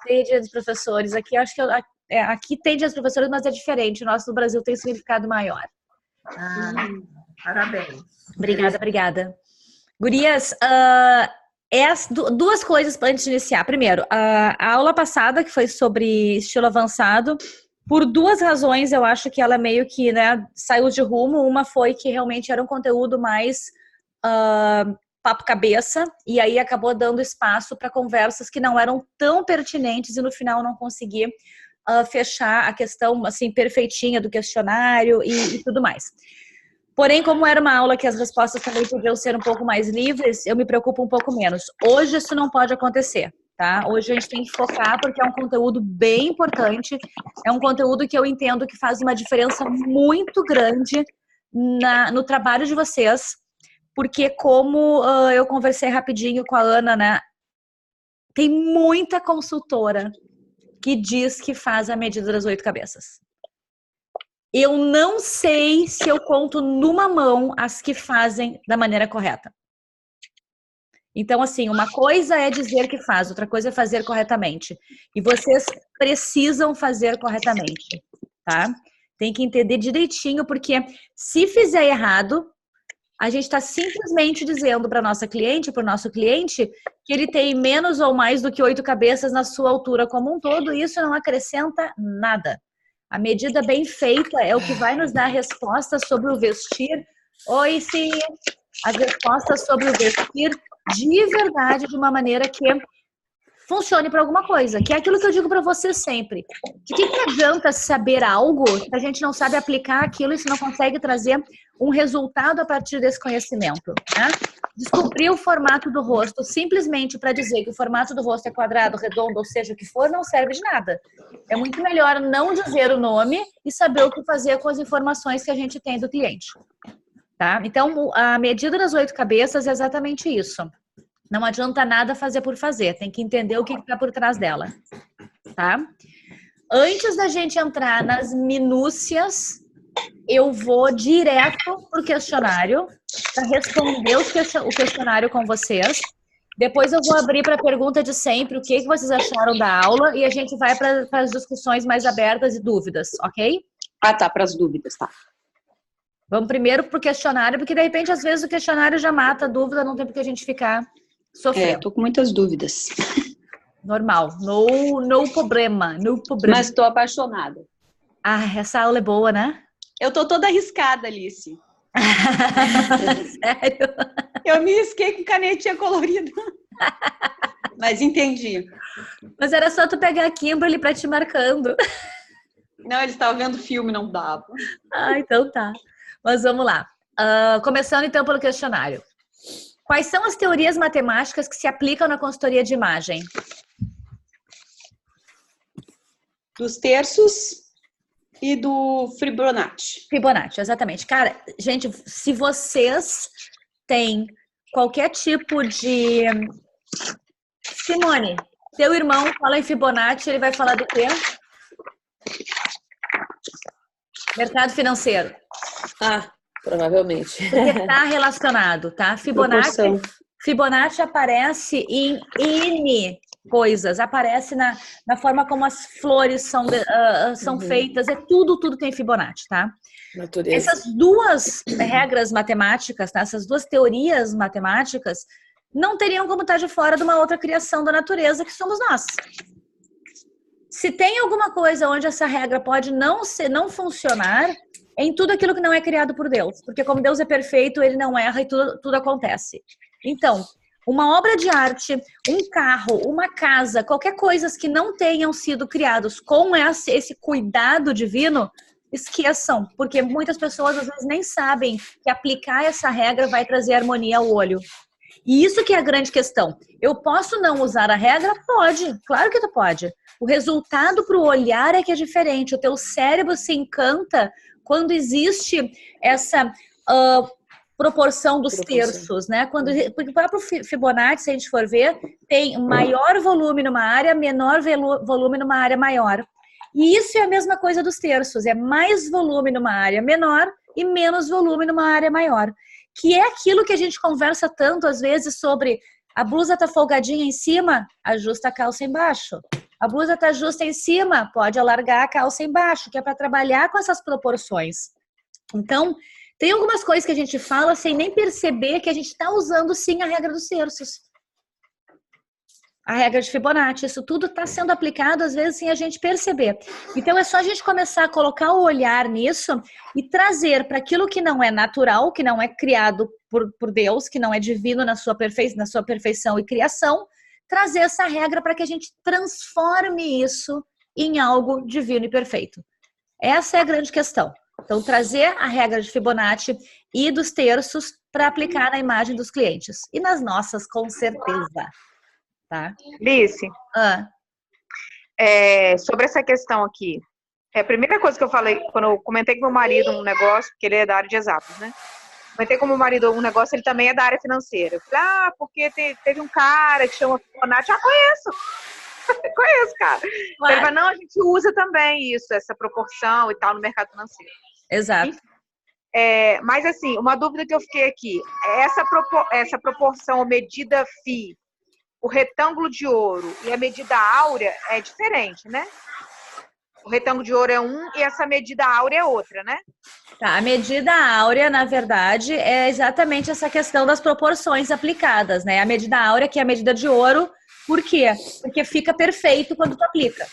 Tem dia dos professores. Aqui eu acho que aqui tem dia dos professores, mas é diferente. O nosso no Brasil tem significado maior. Parabéns. Obrigada. Gurias, duas coisas antes de iniciar. Primeiro, a aula passada, que foi sobre estilo avançado, por duas razões eu acho que ela meio que, né, saiu de rumo. Uma foi que realmente era um conteúdo mais papo cabeça, e aí acabou dando espaço para conversas que não eram tão pertinentes e no final não consegui fechar a questão assim perfeitinha do questionário e tudo mais. Porém, como era uma aula que as respostas também podiam ser um pouco mais livres, eu me preocupo um pouco menos. Hoje isso não pode acontecer, tá? Hoje a gente tem que focar porque é um conteúdo bem importante, é um conteúdo que eu entendo que faz uma diferença muito grande no trabalho de vocês, porque como eu conversei rapidinho com a Ana, né? Tem muita consultora que diz que faz a medida das 8 cabeças. Eu não sei se eu conto numa mão as que fazem da maneira correta. Então, assim, uma coisa é dizer que faz, outra coisa é fazer corretamente. E vocês precisam fazer corretamente, tá? Tem que entender direitinho, porque se fizer errado, a gente está simplesmente dizendo para nossa cliente, para o nosso cliente, que ele tem menos ou mais do que 8 cabeças na sua altura como um todo, e isso não acrescenta nada. A medida bem feita é o que vai nos dar respostas sobre o vestir. Oi, sim, as respostas sobre o vestir de verdade, de uma maneira que funcione para alguma coisa, que é aquilo que eu digo para você sempre. De que adianta saber algo se a gente não sabe aplicar aquilo e se não consegue trazer um resultado a partir desse conhecimento, né? Descobrir o formato do rosto simplesmente para dizer que o formato do rosto é quadrado, redondo, ou seja, o que for, não serve de nada. É muito melhor não dizer o nome e saber o que fazer com as informações que a gente tem do cliente, tá? Então, a medida das 8 cabeças é exatamente isso. Não adianta nada fazer por fazer, tem que entender o que está por trás dela, tá? Antes da gente entrar nas minúcias, eu vou direto pro questionário para responder o questionário com vocês. Depois eu vou abrir para a pergunta de sempre, o que vocês acharam da aula, e a gente vai para as discussões mais abertas e dúvidas, ok? Ah, tá, para as dúvidas, tá. Vamos primeiro pro questionário, porque de repente, às vezes, o questionário já mata a dúvida, não tem porque a gente ficar sofrendo. Tô com muitas dúvidas. Normal, no problema, no problema. Mas tô apaixonada. Ah, essa aula é boa, né? Eu tô toda arriscada, Alice. Sério? Eu me risquei com canetinha colorida. Mas entendi. Mas era só tu pegar a Kimberly pra te marcando. Não, eles estavam vendo filme, não dava. Ah, então tá. Mas vamos lá. Começando então pelo questionário. Quais são as teorias matemáticas que se aplicam na consultoria de imagem? Dos terços e do Fibonacci. Fibonacci, exatamente. Cara, gente, se vocês têm qualquer tipo de... Simone, teu irmão fala em Fibonacci, ele vai falar do quê? Mercado financeiro. Ah, provavelmente. Porque está relacionado, tá? Fibonacci aparece em N coisas, aparece na forma como as flores são feitas, tudo tem Fibonacci, tá? Natureza. Essas duas regras matemáticas, tá? Essas duas teorias matemáticas não teriam como estar de fora de uma outra criação da natureza que somos nós. Se tem alguma coisa onde essa regra pode não funcionar, é em tudo aquilo que não é criado por Deus. Porque como Deus é perfeito, ele não erra e tudo acontece. Então, uma obra de arte, um carro, uma casa, qualquer coisa que não tenham sido criados com esse cuidado divino, esqueçam. Porque muitas pessoas às vezes nem sabem que aplicar essa regra vai trazer harmonia ao olho. E isso que é a grande questão. Eu posso não usar a regra? Pode, claro que tu pode. O resultado para o olhar é que é diferente. O teu cérebro se encanta quando existe essa proporção dos terços, né? Porque o próprio Fibonacci, se a gente for ver, tem maior volume numa área, menor volume numa área maior. E isso é a mesma coisa dos terços. É mais volume numa área menor e menos volume numa área maior. Que é aquilo que a gente conversa tanto, às vezes, sobre a blusa tá folgadinha em cima, ajusta a calça embaixo. A blusa tá justa em cima, pode alargar a calça embaixo, que é para trabalhar com essas proporções. Então, tem algumas coisas que a gente fala sem nem perceber que a gente está usando sim a regra dos terços. A regra de Fibonacci, isso tudo está sendo aplicado às vezes sem a gente perceber. Então é só a gente começar a colocar o olhar nisso e trazer para aquilo que não é natural, que não é criado por Deus, que não é divino na sua perfeição e criação, trazer essa regra para que a gente transforme isso em algo divino e perfeito. Essa é a grande questão. Então, trazer a regra de Fibonacci e dos terços para aplicar na imagem dos clientes. E nas nossas, com certeza. Tá? Lice, sobre essa questão aqui, a primeira coisa que eu falei, quando eu comentei com meu marido um negócio, porque ele é da área de exatos, né? Comentei com meu marido um negócio, ele também é da área financeira. Eu falei, porque teve um cara que chama Fibonacci, conheço. Conheço, cara. Claro. Ele falou, não, a gente usa também isso, essa proporção e tal no mercado financeiro. Exato. Enfim, mas assim, uma dúvida que eu fiquei aqui, essa proporção medida FI, o retângulo de ouro e a medida áurea é diferente, né? O retângulo de ouro é um e essa medida áurea é outra, né? Tá, a medida áurea, na verdade, é exatamente essa questão das proporções aplicadas, né? A medida áurea, que é a medida de ouro, por quê? Porque fica perfeito quando tu aplica.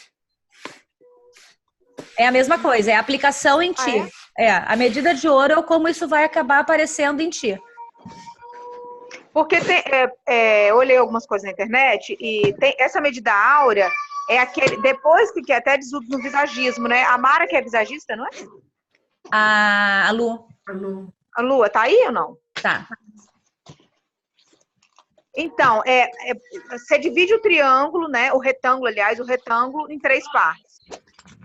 É a mesma coisa, é a aplicação em ti. A medida de ouro é como isso vai acabar aparecendo em ti. Porque eu olhei algumas coisas na internet e tem essa medida áurea é aquele, depois que até diz no visagismo, né? A Mara que é visagista, não é? A Lu. A Lua, tá aí ou não? Tá. Então, você divide o triângulo, né? O retângulo em 3 partes.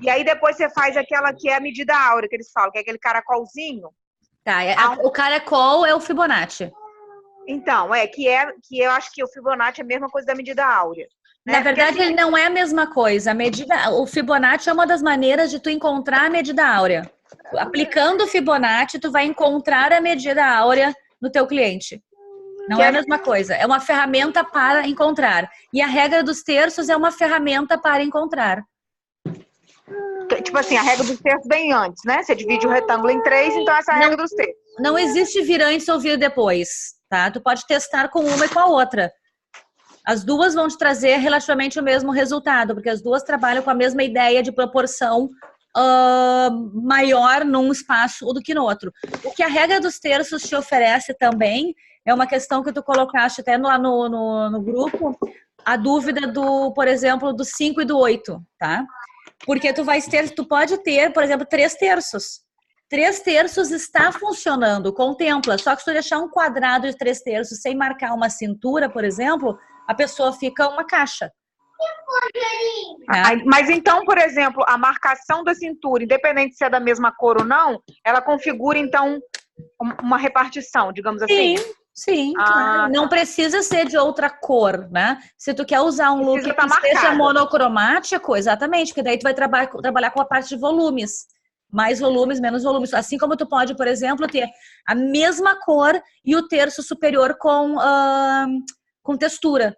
E aí depois você faz aquela que é a medida áurea, que eles falam, que é aquele caracolzinho. Tá, o caracol é o Fibonacci. Então, que eu acho que o Fibonacci é a mesma coisa da medida áurea. Né? Na verdade, ele não é a mesma coisa. O Fibonacci é uma das maneiras de tu encontrar a medida áurea. Aplicando o Fibonacci, tu vai encontrar a medida áurea no teu cliente. Não é a mesma coisa. É uma ferramenta para encontrar. E a regra dos terços é uma ferramenta para encontrar. Tipo assim, a regra dos terços vem antes, né? Você divide o retângulo em 3, então essa é a regra dos terços. Não existe vir antes ou vir depois, tá? Tu pode testar com uma e com a outra. As duas vão te trazer relativamente o mesmo resultado, porque as duas trabalham com a mesma ideia de proporção maior num espaço do que no outro. O que a regra dos terços te oferece também é uma questão que tu colocaste até lá no grupo, a dúvida por exemplo, do 5 e do 8, tá? Porque tu pode ter, por exemplo, 3 terços. 3 terços está funcionando, contempla. Só que se tu deixar um quadrado de 3 terços sem marcar uma cintura, por exemplo, a pessoa fica uma caixa. Mas então, por exemplo, a marcação da cintura, independente se é da mesma cor ou não, ela configura, então, uma repartição, digamos assim? Sim, claro. Não precisa ser de outra cor, né? Se tu quer usar um look que seja monocromático, exatamente, porque daí tu vai trabalhar com a parte de volumes. Mais volumes, menos volumes. Assim como tu pode, por exemplo, ter a mesma cor e o terço superior com textura.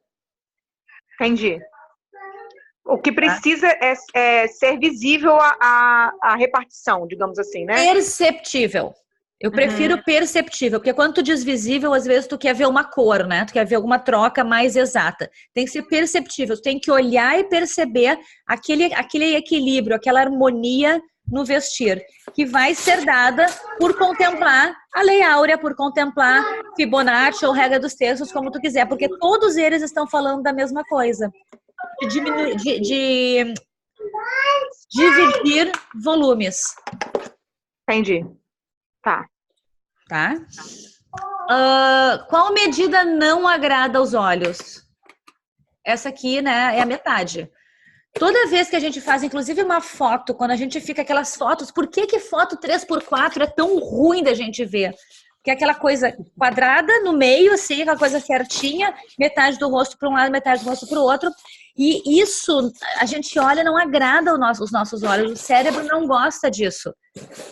Entendi. O que precisa é ser visível a repartição, digamos assim, né? Perceptível. Eu prefiro perceptível, porque quando tu diz visível, às vezes tu quer ver uma cor, né? Tu quer ver alguma troca mais exata. Tem que ser perceptível, tu tem que olhar e perceber aquele equilíbrio, aquela harmonia no vestir, que vai ser dada por contemplar a lei áurea, por contemplar Fibonacci ou regra dos terços, como tu quiser, porque todos eles estão falando da mesma coisa. De dividir volumes. Entendi. Tá? Qual medida não agrada aos olhos? Essa aqui, né, é a metade. Toda vez que a gente faz, inclusive uma foto, quando a gente fica aquelas fotos, por que foto 3x4 é tão ruim da gente ver? Porque é aquela coisa quadrada no meio, assim, aquela coisa certinha, metade do rosto para um lado, metade do rosto para o outro. E isso, a gente olha, não agrada os nossos olhos. O cérebro não gosta disso.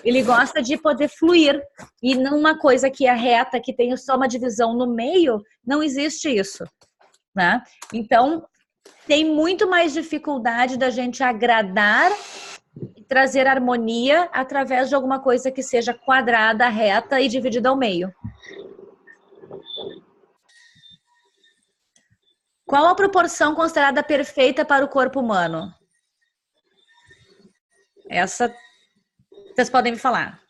Ele gosta de poder fluir. E numa coisa que é reta, que tem só uma divisão no meio, não existe isso, né? Então, tem muito mais dificuldade da gente agradar e trazer harmonia através de alguma coisa que seja quadrada, reta e dividida ao meio. Qual a proporção considerada perfeita para o corpo humano? Essa vocês podem me falar.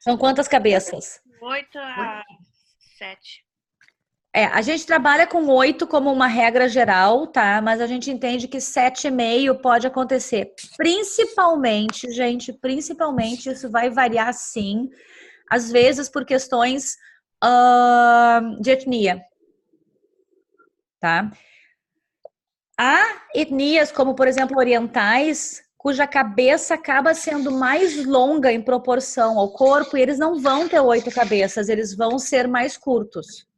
São quantas cabeças? 8 a 7. A gente trabalha com 8 como uma regra geral, tá? Mas a gente entende que 7,5 pode acontecer. Principalmente, gente, principalmente, isso vai variar sim, às vezes por questões de etnia, tá? Há etnias, como por exemplo orientais, cuja cabeça acaba sendo mais longa em proporção ao corpo e eles não vão ter 8 cabeças, eles vão ser mais curtos.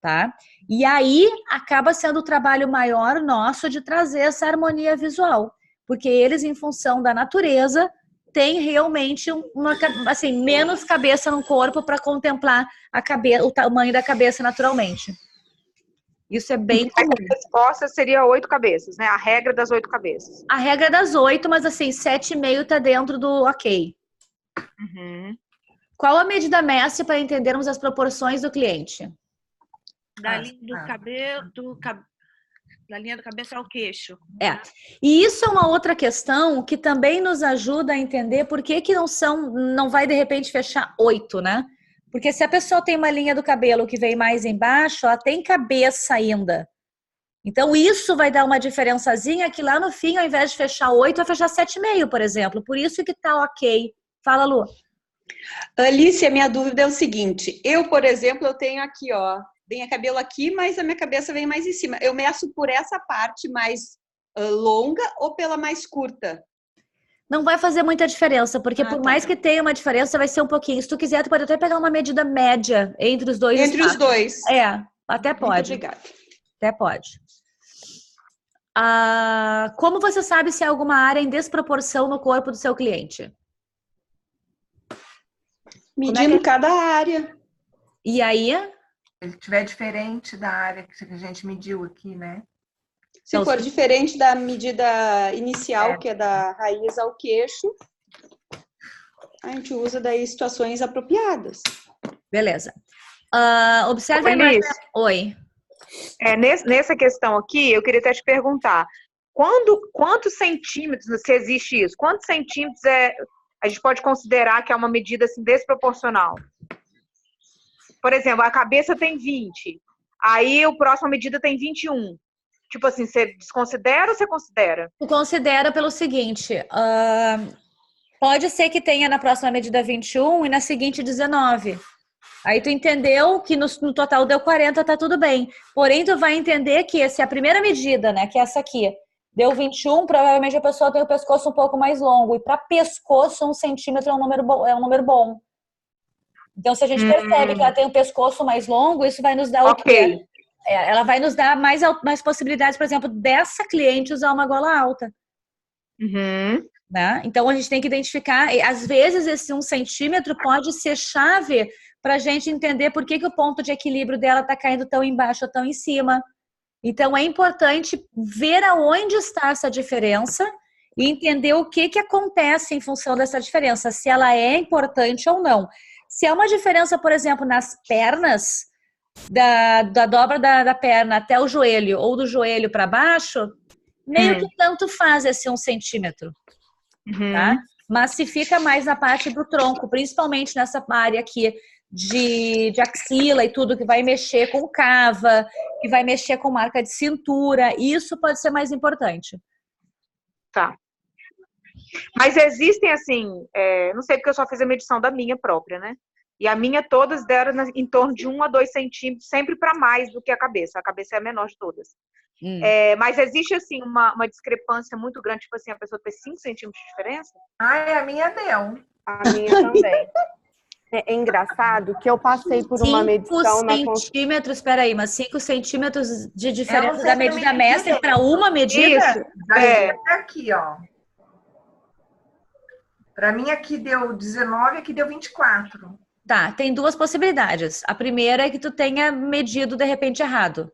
Tá? E aí acaba sendo o trabalho maior nosso de trazer essa harmonia visual, porque eles, em função da natureza, têm realmente assim, menos cabeça no corpo para contemplar o tamanho da cabeça naturalmente. Isso é bem comum. A resposta seria 8 cabeças, né? A regra das 8 cabeças. A regra das 8, mas assim, 7,5 está dentro do ok. Uhum. Qual a medida mestre para entendermos as proporções do cliente? Da linha do cabelo, da linha do cabeça ao queixo. E isso é uma outra questão que também nos ajuda a entender por que não vai de repente fechar 8, né? Porque se a pessoa tem uma linha do cabelo que vem mais embaixo, ela tem cabeça ainda. Então isso vai dar uma diferençazinha que lá no fim, ao invés de fechar 8, vai fechar 7,5, por exemplo. Por isso que tá ok. Fala, Lu. Alice, a minha dúvida é o seguinte. Eu, por exemplo, eu tenho aqui, ó, vem a cabelo aqui, mas a minha cabeça vem mais em cima. Eu meço por essa parte mais longa ou pela mais curta? Não vai fazer muita diferença, porque por mais que tenha uma diferença, vai ser um pouquinho. Se tu quiser, tu pode até pegar uma medida média entre os dois. Entre os dois. Até pode. Muito obrigada. Até pode. Como você sabe se há alguma área em desproporção no corpo do seu cliente? Medindo cada área. E aí? Se ele estiver diferente da área que a gente mediu aqui, né? Se for diferente da medida inicial, que é da raiz ao queixo, a gente usa daí situações apropriadas. Beleza. Observe a imagem. Oi. Nessa questão aqui, eu queria até te perguntar, quantos centímetros, se existe isso, quantos centímetros a gente pode considerar que é uma medida assim, desproporcional? Por exemplo, a cabeça tem 20, aí a próxima medida tem 21. Tipo assim, você desconsidera ou você considera? Tu considera pelo seguinte, pode ser que tenha na próxima medida 21 e na seguinte 19. Aí tu entendeu que no total deu 40, tá tudo bem. Porém, tu vai entender que se a primeira medida, né, que é essa aqui, deu 21, provavelmente a pessoa tem o pescoço um pouco mais longo. E para pescoço, 1 centímetro é um número bom. Então, se a gente percebe que ela tem o pescoço mais longo, isso vai nos dar o quê? Ela vai nos dar mais possibilidades, por exemplo, dessa cliente usar uma gola alta. Uhum. Né? Então, a gente tem que identificar, às vezes esse 1 centímetro pode ser chave para a gente entender por que o ponto de equilíbrio dela está caindo tão embaixo ou tão em cima. Então, é importante ver aonde está essa diferença e entender o que acontece em função dessa diferença, se ela é importante ou não. Se é uma diferença, por exemplo, nas pernas, da dobra da perna até o joelho ou do joelho para baixo, meio que tanto faz esse 1 centímetro. Tá? Mas se fica mais na parte do tronco, principalmente nessa área aqui de axila e tudo, que vai mexer com cava, que vai mexer com marca de cintura, isso pode ser mais importante. Tá. Mas existem, assim, não sei porque eu só fiz a medição da minha própria, né? E a minha todas deram em torno de 1 a 2 centímetros, sempre para mais do que a cabeça. A cabeça é a menor de todas. Mas existe, assim, uma discrepância muito grande, tipo assim, a pessoa ter 5 centímetros de diferença? A minha deu. A minha também. É engraçado que eu passei por uma medição 5 centímetros, peraí, mas 5 centímetros de diferença da medida mestra para uma medida? Isso, aqui, ó. Para mim aqui deu 19, aqui deu 24. Tá, tem 2 possibilidades. A primeira é que tu tenha medido de repente errado.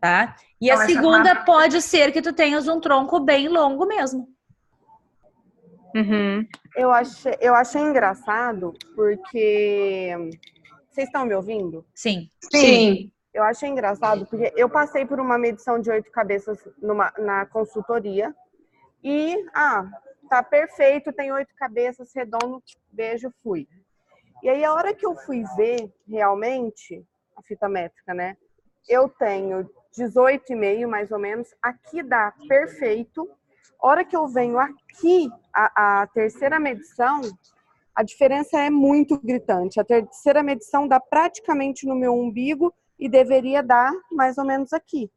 tá? E Então, a essa segunda marca- pode ser que tu tenhas um tronco bem longo mesmo. Uhum. Eu achei engraçado porque. Vocês estão me ouvindo? Sim. Sim. Eu achei engraçado porque eu passei por uma medição de 8 cabeças na consultoria e, tá perfeito, tem 8 cabeças, redondo, beijo, fui. E aí, a hora que eu fui ver realmente a fita métrica, né? Eu tenho 18,5 mais ou menos, aqui dá perfeito. A hora que eu venho aqui, a terceira medição, a diferença é muito gritante. A terceira medição dá praticamente no meu umbigo e deveria dar mais ou menos aqui.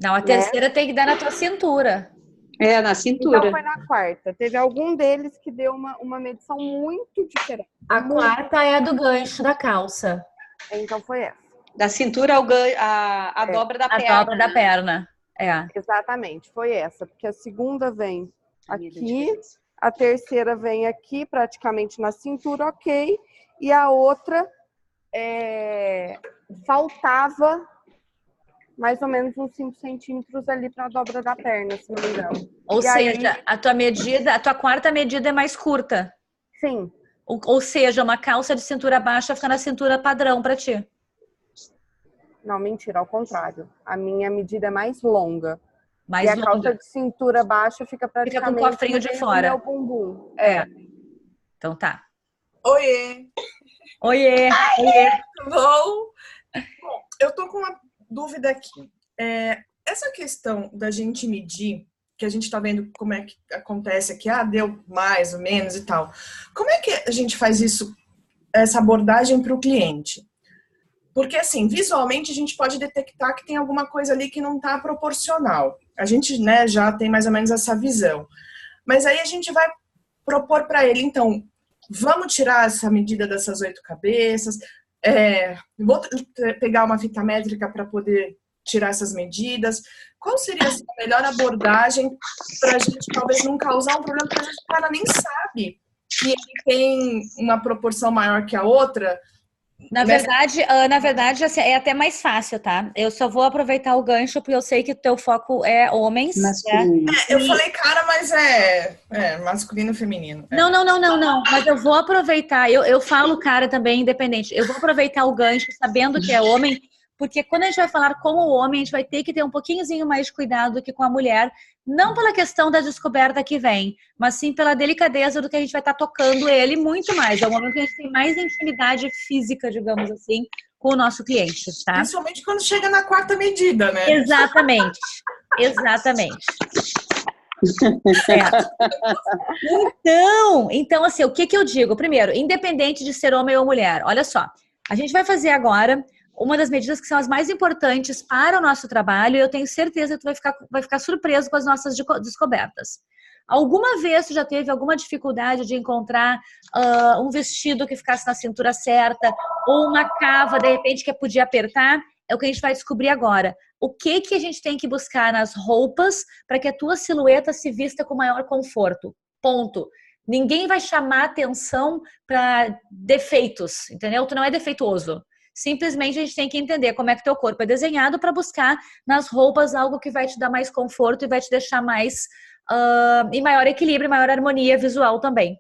Não, a terceira tem que dar na tua cintura. É, na Então cintura. foi na quarta. Teve algum deles que deu uma medição muito diferente. A quarta é a do gancho da calça. Então foi essa. Da cintura a dobra da A perna. dobra da perna. É. Exatamente, foi essa. Porque a segunda vem aqui, a terceira vem aqui, praticamente na cintura, ok. E a outra faltava mais ou menos uns 5 centímetros ali para a dobra da perna, se não me engano. Ou E seja, aí, a tua medida, a tua quarta medida é mais curta. sim, Ou seja, uma calça de cintura baixa fica na cintura padrão pra ti. não, mentira, ao contrário. A minha medida é mais longa. Mais e a longa. calça de cintura baixa fica Fica com praticamente o cofrinho de no fora. meu bumbum. Então tá. Oiê, Oiê, oiê. tudo bom? Bom, eu tô com uma dúvida aqui. Essa questão da gente medir, que a gente tá vendo como é que acontece aqui, deu mais ou menos e tal. Como é que a gente faz isso, essa abordagem para o cliente? Porque, assim, visualmente a gente pode detectar que tem alguma coisa ali que não está proporcional. A gente, né, já tem mais ou menos essa visão. Mas aí a gente vai propor para ele, então, vamos tirar essa medida dessas 8 cabeças, vou pegar uma fita métrica para poder tirar essas medidas. Qual seria assim, a melhor abordagem para a gente talvez não causar um problema, porque às vezes o cara nem sabe que ele tem uma proporção maior que a outra. Na verdade, assim, é até mais fácil, tá? Eu só vou aproveitar o gancho porque eu sei que o teu foco é homens, Masculino. né? Eu falei cara, mas é masculino e feminino. Não. Mas eu vou aproveitar. Eu falo cara também, independente. Eu vou aproveitar o gancho sabendo que é homem, porque quando a gente vai falar com o homem, a gente vai ter que ter um pouquinhozinho mais de cuidado do que com a mulher. Não pela questão da descoberta que vem, mas sim pela delicadeza do que a gente vai estar tocando ele muito mais. É o momento que a gente tem mais intimidade física, digamos assim, com o nosso cliente, tá? Principalmente quando chega na quarta medida, né? Exatamente. Então, assim, o que eu digo? Primeiro, independente de ser homem ou mulher, olha só, a gente vai fazer agora uma das medidas que são as mais importantes para o nosso trabalho e eu tenho certeza que tu vai ficar surpreso com as nossas descobertas. Alguma vez tu já teve alguma dificuldade de encontrar um vestido que ficasse na cintura certa ou uma cava, de repente, que podia apertar? É o que a gente vai descobrir agora. O que a gente tem que buscar nas roupas para que a tua silhueta se vista com maior conforto? Ponto. Ninguém vai chamar atenção para defeitos, entendeu? Tu não é defeituoso. Simplesmente a gente tem que entender como é que teu corpo é desenhado para buscar nas roupas algo que vai te dar mais conforto e vai te deixar mais em maior equilíbrio, maior harmonia visual também.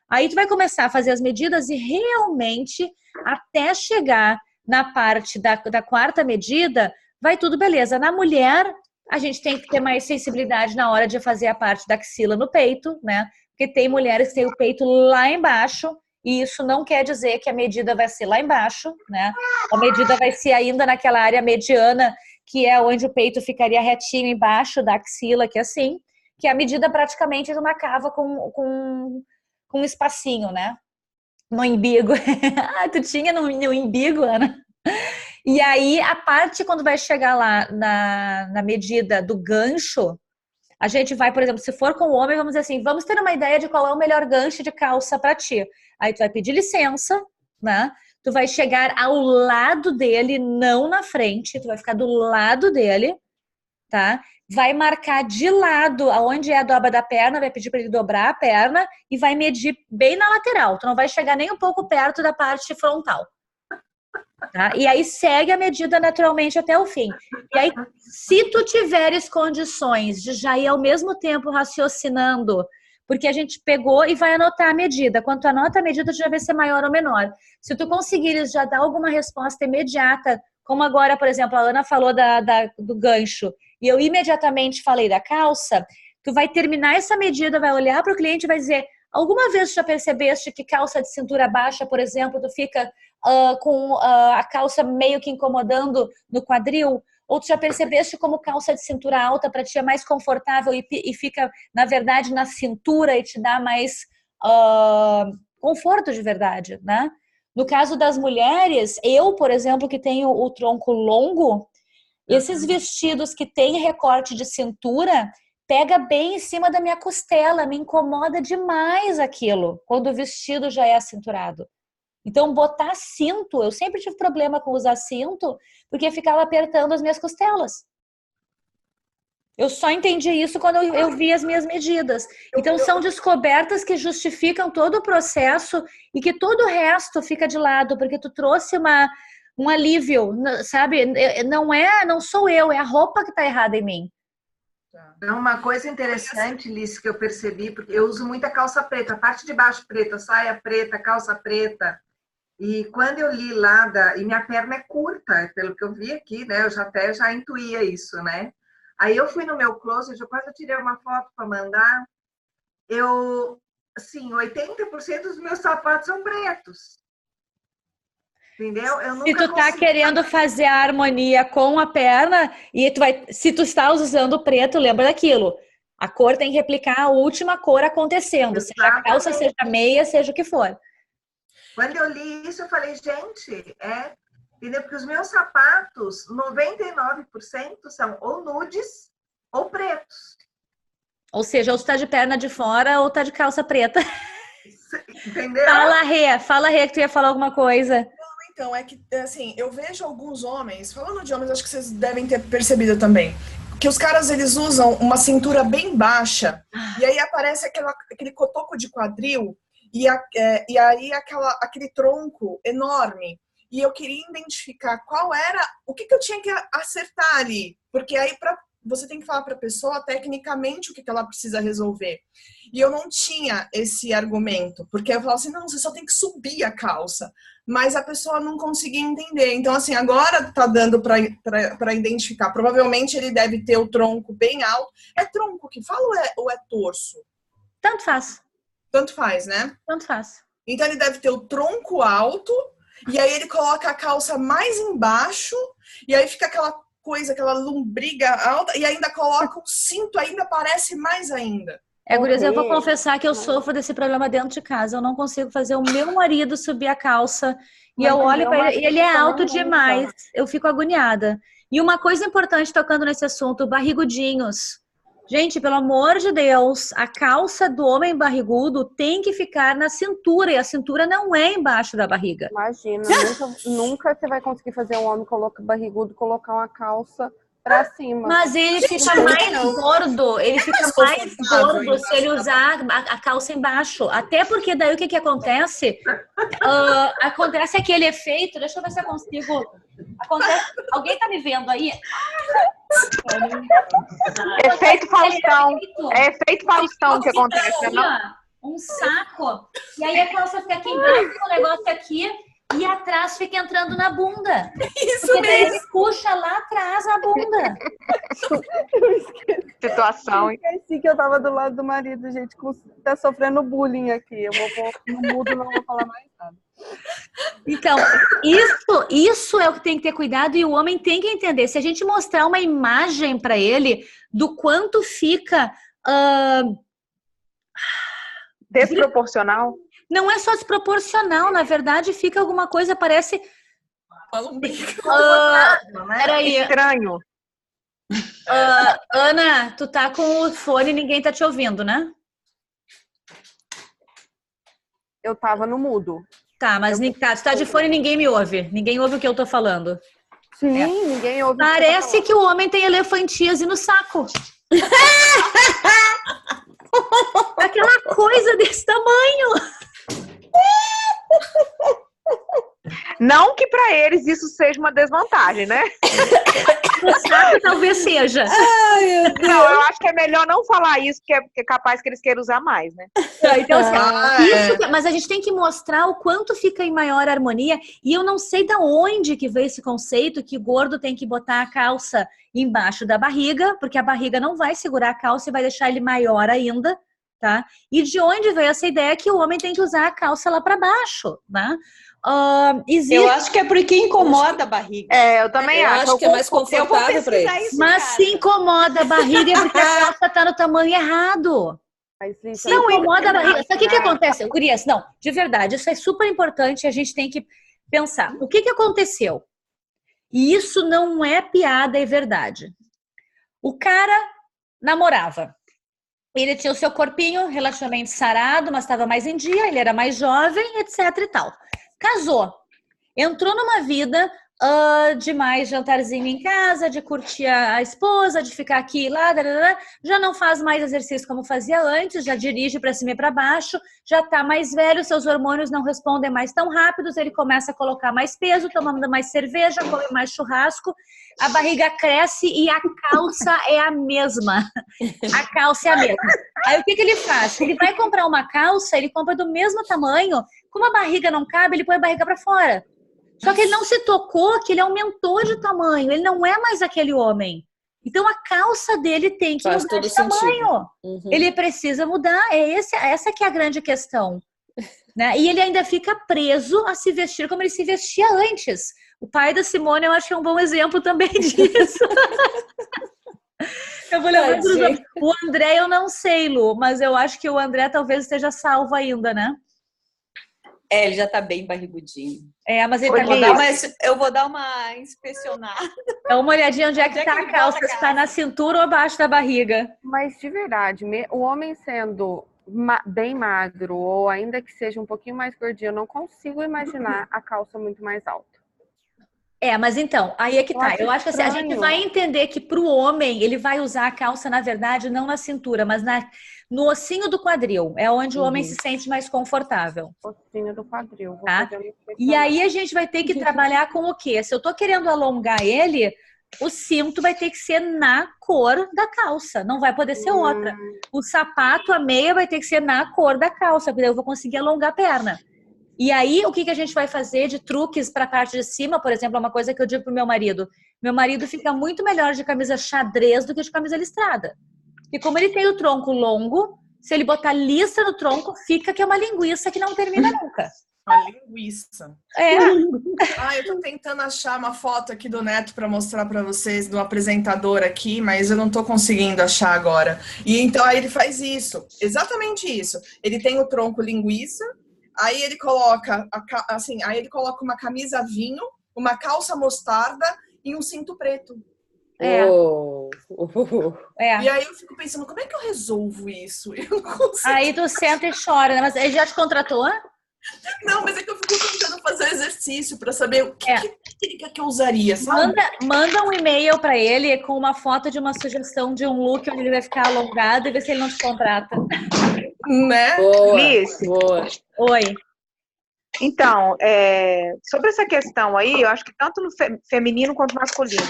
Aí tu vai começar a fazer as medidas e realmente até chegar na parte da quarta medida, vai tudo beleza. Na mulher, a gente tem que ter mais sensibilidade na hora de fazer a parte da axila no peito, né? Porque tem mulheres que têm o peito lá embaixo e isso não quer dizer que a medida vai ser lá embaixo, né? A medida vai ser ainda naquela área mediana, que é onde o peito ficaria retinho embaixo da axila, que é assim, que a medida praticamente é uma cava com um espacinho, né? No umbigo. Tu tinha no umbigo, Ana? E aí, a parte, quando vai chegar lá na medida do gancho, a gente vai, por exemplo, se for com o homem, vamos dizer assim, vamos ter uma ideia de qual é o melhor gancho de calça para ti. Aí tu vai pedir licença, né? Tu vai chegar ao lado dele, não na frente, tu vai ficar do lado dele, tá? Vai marcar de lado aonde é a dobra da perna, vai pedir para ele dobrar a perna e vai medir bem na lateral. Tu não vai chegar nem um pouco perto da parte frontal. Tá? E aí segue a medida naturalmente até o fim. E aí, se tu tiveres condições de já ir ao mesmo tempo raciocinando, porque a gente pegou e vai anotar a medida. Quando tu anota a medida, tu já vai ser maior ou menor. Se tu conseguires já dar alguma resposta imediata, como agora, por exemplo, a Ana falou do gancho, e eu imediatamente falei da calça, tu vai terminar essa medida, vai olhar para o cliente e vai dizer: alguma vez tu já percebeste que calça de cintura baixa, por exemplo, tu fica com a calça meio que incomodando no quadril? Ou tu já percebeste como calça de cintura alta para ti é mais confortável e fica, na verdade, na cintura e te dá mais conforto de verdade, né? No caso das mulheres, eu, por exemplo, que tenho o tronco longo, esses vestidos que têm recorte de cintura pega bem em cima da minha costela, me incomoda demais aquilo, quando o vestido já é acinturado. Então, botar cinto, eu sempre tive problema com usar cinto, porque ficava apertando as minhas costelas. Eu só entendi isso quando eu vi as minhas medidas. Então, são descobertas que justificam todo o processo e que todo o resto fica de lado, porque tu trouxe um alívio, sabe? Não sou eu, é a roupa que tá errada em mim. Uma coisa interessante, Liz, que eu percebi, porque eu uso muita calça preta, a parte de baixo preta, saia preta, calça preta. E quando eu li lá, e minha perna é curta, pelo que eu vi aqui, né? Eu já intuía isso, né? Aí eu fui no meu closet, eu quase tirei uma foto para mandar. Assim, 80% dos meus sapatos são pretos. Entendeu? Eu nunca se tu tá querendo fazer a harmonia com a perna, e se tu está usando preto, lembra daquilo. A cor tem que replicar a última cor acontecendo. Exatamente. Seja a calça, seja a meia, seja o que for. Quando eu li isso, eu falei, gente, entendeu? Porque os meus sapatos, 99% são ou nudes ou pretos. Ou seja, ou tu tá de perna de fora ou tá de calça preta. Entendeu? Fala, Rê, que tu ia falar alguma coisa. Então, é que, assim, eu vejo alguns homens, falando de homens, acho que vocês devem ter percebido também, que os caras, eles usam uma cintura bem baixa, e aí aparece aquele cotoco de quadril, e aí aquele tronco enorme. E eu queria identificar o que eu tinha que acertar ali, porque aí você tem que falar para a pessoa tecnicamente o que ela precisa resolver. E eu não tinha esse argumento, porque eu falava assim, não, você só tem que subir a calça. Mas a pessoa não conseguia entender. Então, assim, agora tá dando para identificar. Provavelmente ele deve ter o tronco bem alto. É tronco que fala ou é torso? Tanto faz. Tanto faz, né? Tanto faz. Então ele deve ter o tronco alto, e aí ele coloca a calça mais embaixo, e aí fica aquela coisa, aquela lombriga alta, e ainda coloca o cinto, ainda parece mais ainda. Gurias, eu vou confessar que eu sofro desse problema dentro de casa. Eu não consigo fazer o meu marido subir a calça. E eu olho para ele, e ele é alto demais. Eu fico agoniada. E uma coisa importante, tocando nesse assunto, barrigudinhos. Gente, pelo amor de Deus, a calça do homem barrigudo tem que ficar na cintura, e a cintura não é embaixo da barriga. Imagina, nunca você vai conseguir fazer um homem barrigudo colocar uma calça pra cima. Mas ele fica mais gordo, se ele usar a calça embaixo. Até porque daí o que acontece? Acontece aquele efeito, deixa eu ver se eu consigo... Alguém tá me vendo aí? Efeito Faustão. É efeito Faustão que acontece, não? Um saco. E aí a calça fica aqui embaixo, o negócio aqui, e atrás fica entrando na bunda. Isso porque mesmo. Ele puxa lá atrás a bunda. Situação. Eu esqueci que eu tava do lado do marido, gente, tá sofrendo bullying aqui. Eu vou pôr no mudo, não vou falar mais nada. Então, isso é o que tem que ter cuidado, e o homem tem que entender. Se a gente mostrar uma imagem para ele do quanto fica desproporcional, não é só desproporcional, na verdade fica alguma coisa, parece peraí. Estranho. Ana, tu tá com o fone e ninguém tá te ouvindo, né? Eu tava no mudo. Tá, mas tu tá de fone e ninguém me ouve. Ninguém ouve o que eu tô falando. Sim, ninguém ouve. Parece que o homem tem elefantíase no saco. Aquela coisa desse tamanho. Não que para eles isso seja uma desvantagem, né? No saco talvez seja. Ai, meu Deus. Não, eu acho que é melhor não falar isso, porque é capaz que eles queiram usar mais, né? Então, assim, é. mas a gente tem que mostrar o quanto fica em maior harmonia. E eu não sei de onde que veio esse conceito que o gordo tem que botar a calça embaixo da barriga, porque a barriga não vai segurar a calça e vai deixar ele maior ainda, tá? E de onde veio essa ideia que o homem tem que usar a calça lá para baixo, né? Eu acho que é porque incomoda a barriga. Eu também Eu acho. acho que é mais confortável para eles. Mas se incomoda a barriga é porque a calça tá no tamanho errado. Mas isso Se incomoda a barriga. Sabe o que acontece? Gurias, não, de verdade, isso é super importante, a gente tem que pensar. O que aconteceu? E isso não é piada, é verdade. O cara namorava. Ele tinha o seu corpinho relativamente sarado, mas estava mais em dia, ele era mais jovem, etc e tal. Casou. Entrou numa vida de mais jantarzinho em casa, de curtir a esposa, de ficar aqui e lá, já não faz mais exercício como fazia antes, já dirige para cima e para baixo, já tá mais velho, seus hormônios não respondem mais tão rápidos, ele começa a colocar mais peso, tomando mais cerveja, come mais churrasco, a barriga cresce e a calça é a mesma. A calça é a mesma. Aí o que ele faz? Ele vai comprar uma calça, ele compra do mesmo tamanho, como a barriga não cabe, ele põe a barriga para fora. Só que ele não se tocou que ele aumentou de tamanho. Ele não é mais aquele homem. Então a calça dele tem que Faz mudar todo de tamanho. Uhum. Ele precisa mudar. Essa que é a grande questão. Né? E ele ainda fica preso a se vestir como ele se vestia antes. O pai da Simone, eu acho que é um bom exemplo também disso. Eu vou lembrar o André, eu não sei, Lu, mas eu acho que o André talvez esteja salvo ainda, né? Ele já tá bem barrigudinho. Mas ele Eu vou dar uma inspecionada. Dá uma olhadinha onde é que tá a calça, se tá na cintura ou abaixo da barriga. Mas de verdade, o homem sendo bem magro ou ainda que seja um pouquinho mais gordinho, eu não consigo imaginar a calça muito mais alta. Mas então, aí é que tá. Eu acho que assim, a gente vai entender que pro homem, ele vai usar a calça, na verdade, não na cintura, mas no ossinho do quadril. É onde o homem se sente mais confortável. Ossinho do quadril. Tá? E aí a gente vai ter que trabalhar com o quê? Se eu tô querendo alongar ele, o cinto vai ter que ser na cor da calça. Não vai poder ser outra. O sapato, a meia, vai ter que ser na cor da calça, porque eu vou conseguir alongar a perna. E aí, o que a gente vai fazer de truques para a parte de cima, por exemplo, é uma coisa que eu digo pro meu marido. Meu marido fica muito melhor de camisa xadrez do que de camisa listrada. E como ele tem o tronco longo, se ele botar listra no tronco, fica que é uma linguiça que não termina nunca. Uma linguiça. Eu tô tentando achar uma foto aqui do Neto para mostrar para vocês, do apresentador aqui, mas eu não tô conseguindo achar agora. E então aí ele faz isso, exatamente isso. Ele tem o tronco linguiça, aí ele coloca aí ele coloca uma camisa vinho, uma calça mostarda e um cinto preto. E aí eu fico pensando, como é que eu resolvo isso? Eu não consigo. Aí tu senta e chora, né? Mas ele já te contratou? Não, mas é que eu fico tentando fazer exercício para saber o que ele quer que eu usaria, sabe? Manda um e-mail para ele com uma foto de uma sugestão de um look onde ele vai ficar alongado e ver se ele não te contrata. Né? Boa. Oi. Então, sobre essa questão aí, eu acho que tanto no feminino quanto no masculino,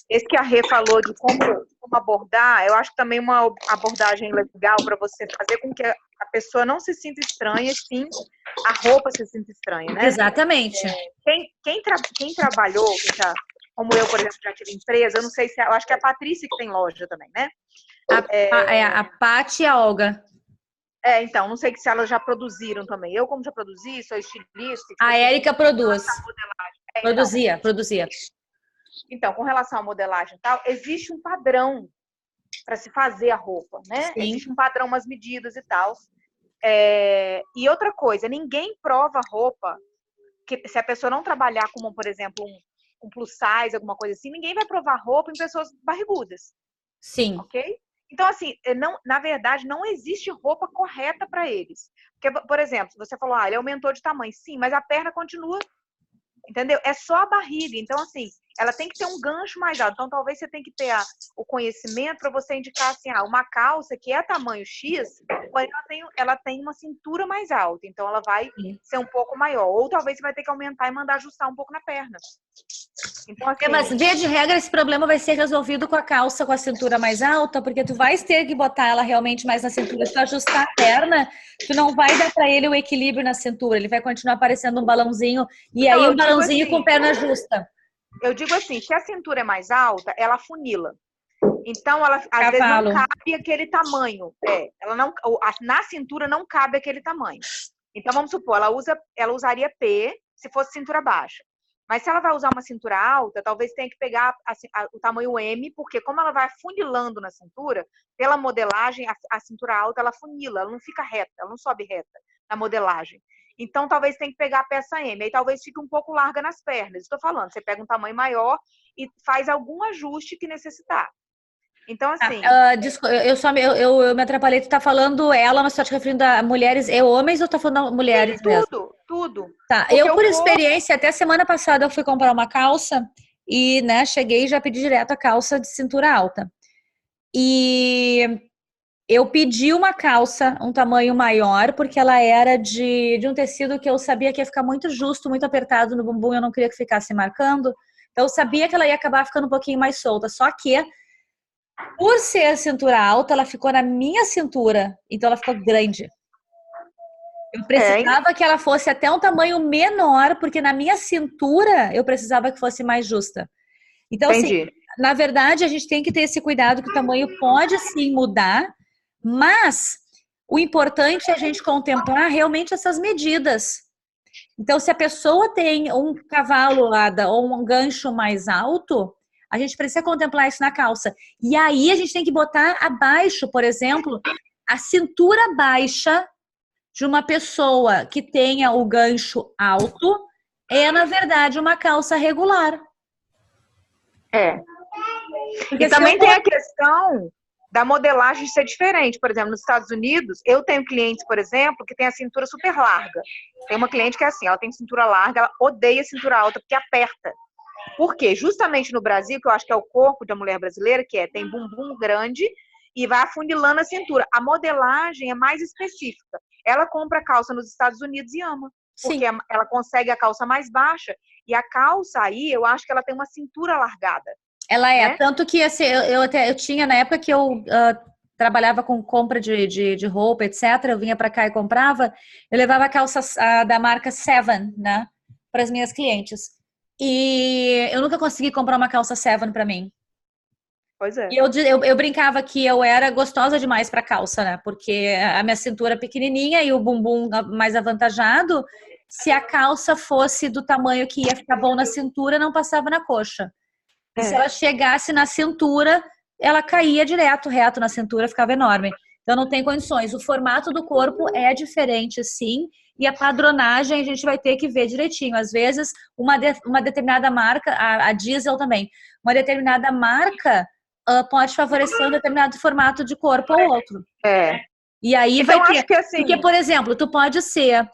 esse que a Rê falou de como abordar, eu acho que também uma abordagem legal para você fazer com que a pessoa não se sinta estranha, sim, a roupa se sinta estranha, né? Exatamente. Quem trabalhou, como eu, por exemplo, já tive empresa, eu não sei se, eu acho que é a Patrícia que tem loja também, né? A Paty e a Olga. Então, não sei se elas já produziram também. Eu, como já produzi, sou estilista. A Érica produz. Produzia. Então, com relação à modelagem e tal, existe um padrão para se fazer a roupa, né? Sim. Existe um padrão, umas medidas e tal. E outra coisa, ninguém prova roupa, que se a pessoa não trabalhar como, por exemplo, um plus size, alguma coisa assim, ninguém vai provar roupa em pessoas barrigudas. Sim. Ok? Então, assim, na verdade, não existe roupa correta para eles. Porque, por exemplo, você falou, ele aumentou de tamanho. Sim, mas a perna continua, entendeu? É só a barriga. Então, assim, ela tem que ter um gancho mais alto. Então, talvez você tenha que ter o conhecimento para você indicar assim, uma calça que é tamanho X, porém ela tem uma cintura mais alta, então ela vai ser um pouco maior. Ou talvez você vai ter que aumentar e mandar ajustar um pouco na perna. Então, assim, mas via de regra, esse problema vai ser resolvido com a calça com a cintura mais alta, porque tu vais ter que botar ela realmente mais na cintura. Se tu ajustar a perna, tu não vai dar para ele o equilíbrio na cintura, ele vai continuar parecendo um balãozinho, e aí um balãozinho assim, com perna justa. Eu digo assim, se a cintura é mais alta, ela funila. Então, ela às vezes não cabe aquele tamanho. Na cintura não cabe aquele tamanho. Então, vamos supor, ela usaria P se fosse cintura baixa. Mas se ela vai usar uma cintura alta, talvez tenha que pegar o tamanho M, porque como ela vai funilando na cintura, pela modelagem, a cintura alta, ela funila, ela não fica reta, ela não sobe reta na modelagem. Então, talvez tenha que pegar a peça M, aí talvez fique um pouco larga nas pernas. Estou falando, você pega um tamanho maior e faz algum ajuste que necessitar. Então, assim... eu me atrapalhei, tu tá falando ela, mas tu tá te referindo a mulheres e homens ou tá falando a mulheres mesmo? Tudo. Tá, eu por experiência, até semana passada eu fui comprar uma calça e, né, cheguei e já pedi direto a calça de cintura alta. E eu pedi uma calça, um tamanho maior, porque ela era de um tecido que eu sabia que ia ficar muito justo, muito apertado no bumbum, eu não queria que ficasse marcando. Então eu sabia que ela ia acabar ficando um pouquinho mais solta, só que por ser a cintura alta, ela ficou na minha cintura, então ela ficou grande. Eu precisava que ela fosse até um tamanho menor, porque na minha cintura eu precisava que fosse mais justa. Então, assim, na verdade, a gente tem que ter esse cuidado que o tamanho pode sim mudar, mas o importante é a gente contemplar realmente essas medidas. Então, se a pessoa tem um cavalo ou um gancho mais alto, a gente precisa contemplar isso na calça. E aí a gente tem que botar abaixo, por exemplo, a cintura baixa de uma pessoa que tenha o gancho alto é, na verdade, uma calça regular. Porque e também tem a questão da modelagem ser diferente. Por exemplo, nos Estados Unidos, eu tenho clientes, por exemplo, que tem a cintura super larga. Tem uma cliente que é assim, ela tem cintura larga, ela odeia cintura alta porque aperta. Por quê? Justamente no Brasil, que eu acho que é o corpo da mulher brasileira, que tem bumbum grande e vai afunilando a cintura. A modelagem é mais específica. Ela compra calça nos Estados Unidos e ama. Porque ela consegue a calça mais baixa. E a calça aí, eu acho que ela tem uma cintura largada. Ela é. Né? Tanto que assim, eu tinha, na época que eu trabalhava com compra de roupa, etc., eu vinha para cá e comprava, eu levava a calça da marca Seven, né? Para as minhas clientes. E eu nunca consegui comprar uma calça Seven para mim. Pois é. E eu brincava que eu era gostosa demais para calça, né? Porque a minha cintura é pequenininha e o bumbum mais avantajado. Se a calça fosse do tamanho que ia ficar bom na cintura, não passava na coxa. E se ela chegasse na cintura, ela caía direto, reto na cintura, ficava enorme. Então não tem condições. O formato do corpo é diferente, sim. E a padronagem a gente vai ter que ver direitinho. Às vezes, uma determinada marca, a Diesel também, uma determinada marca pode favorecer um determinado formato de corpo ou outro. E aí então, vai ter... Que, assim... Porque, por exemplo, tu pode ser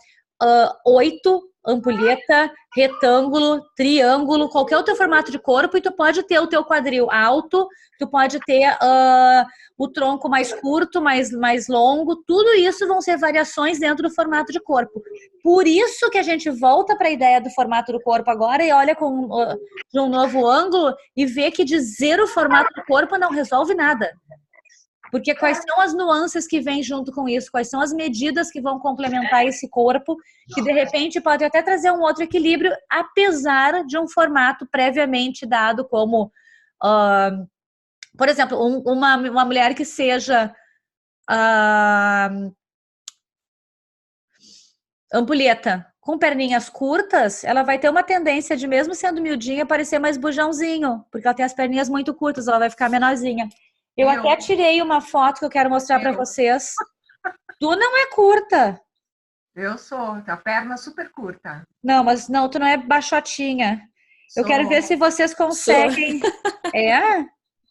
8, ampulheta, retângulo, triângulo, qualquer outro formato de corpo, e tu pode ter o teu quadril alto, tu pode ter o tronco mais curto, mais longo, tudo isso vão ser variações dentro do formato de corpo. Por isso que a gente volta para a ideia do formato do corpo agora e olha de um novo ângulo e vê que dizer o formato do corpo não resolve nada. Porque quais são as nuances que vêm junto com isso? Quais são as medidas que vão complementar esse corpo, que de repente pode até trazer um outro equilíbrio, apesar de um formato previamente dado como, por exemplo, uma mulher que seja ampulheta, com perninhas curtas, ela vai ter uma tendência de, mesmo sendo miudinha, parecer mais bujãozinho, porque ela tem as perninhas muito curtas, ela vai ficar menorzinha. Eu até tirei uma foto que eu quero mostrar para vocês. Tu não é curta. Eu sou, a perna super curta. Não, mas não, tu não é baixotinha. Eu quero ver se vocês conseguem.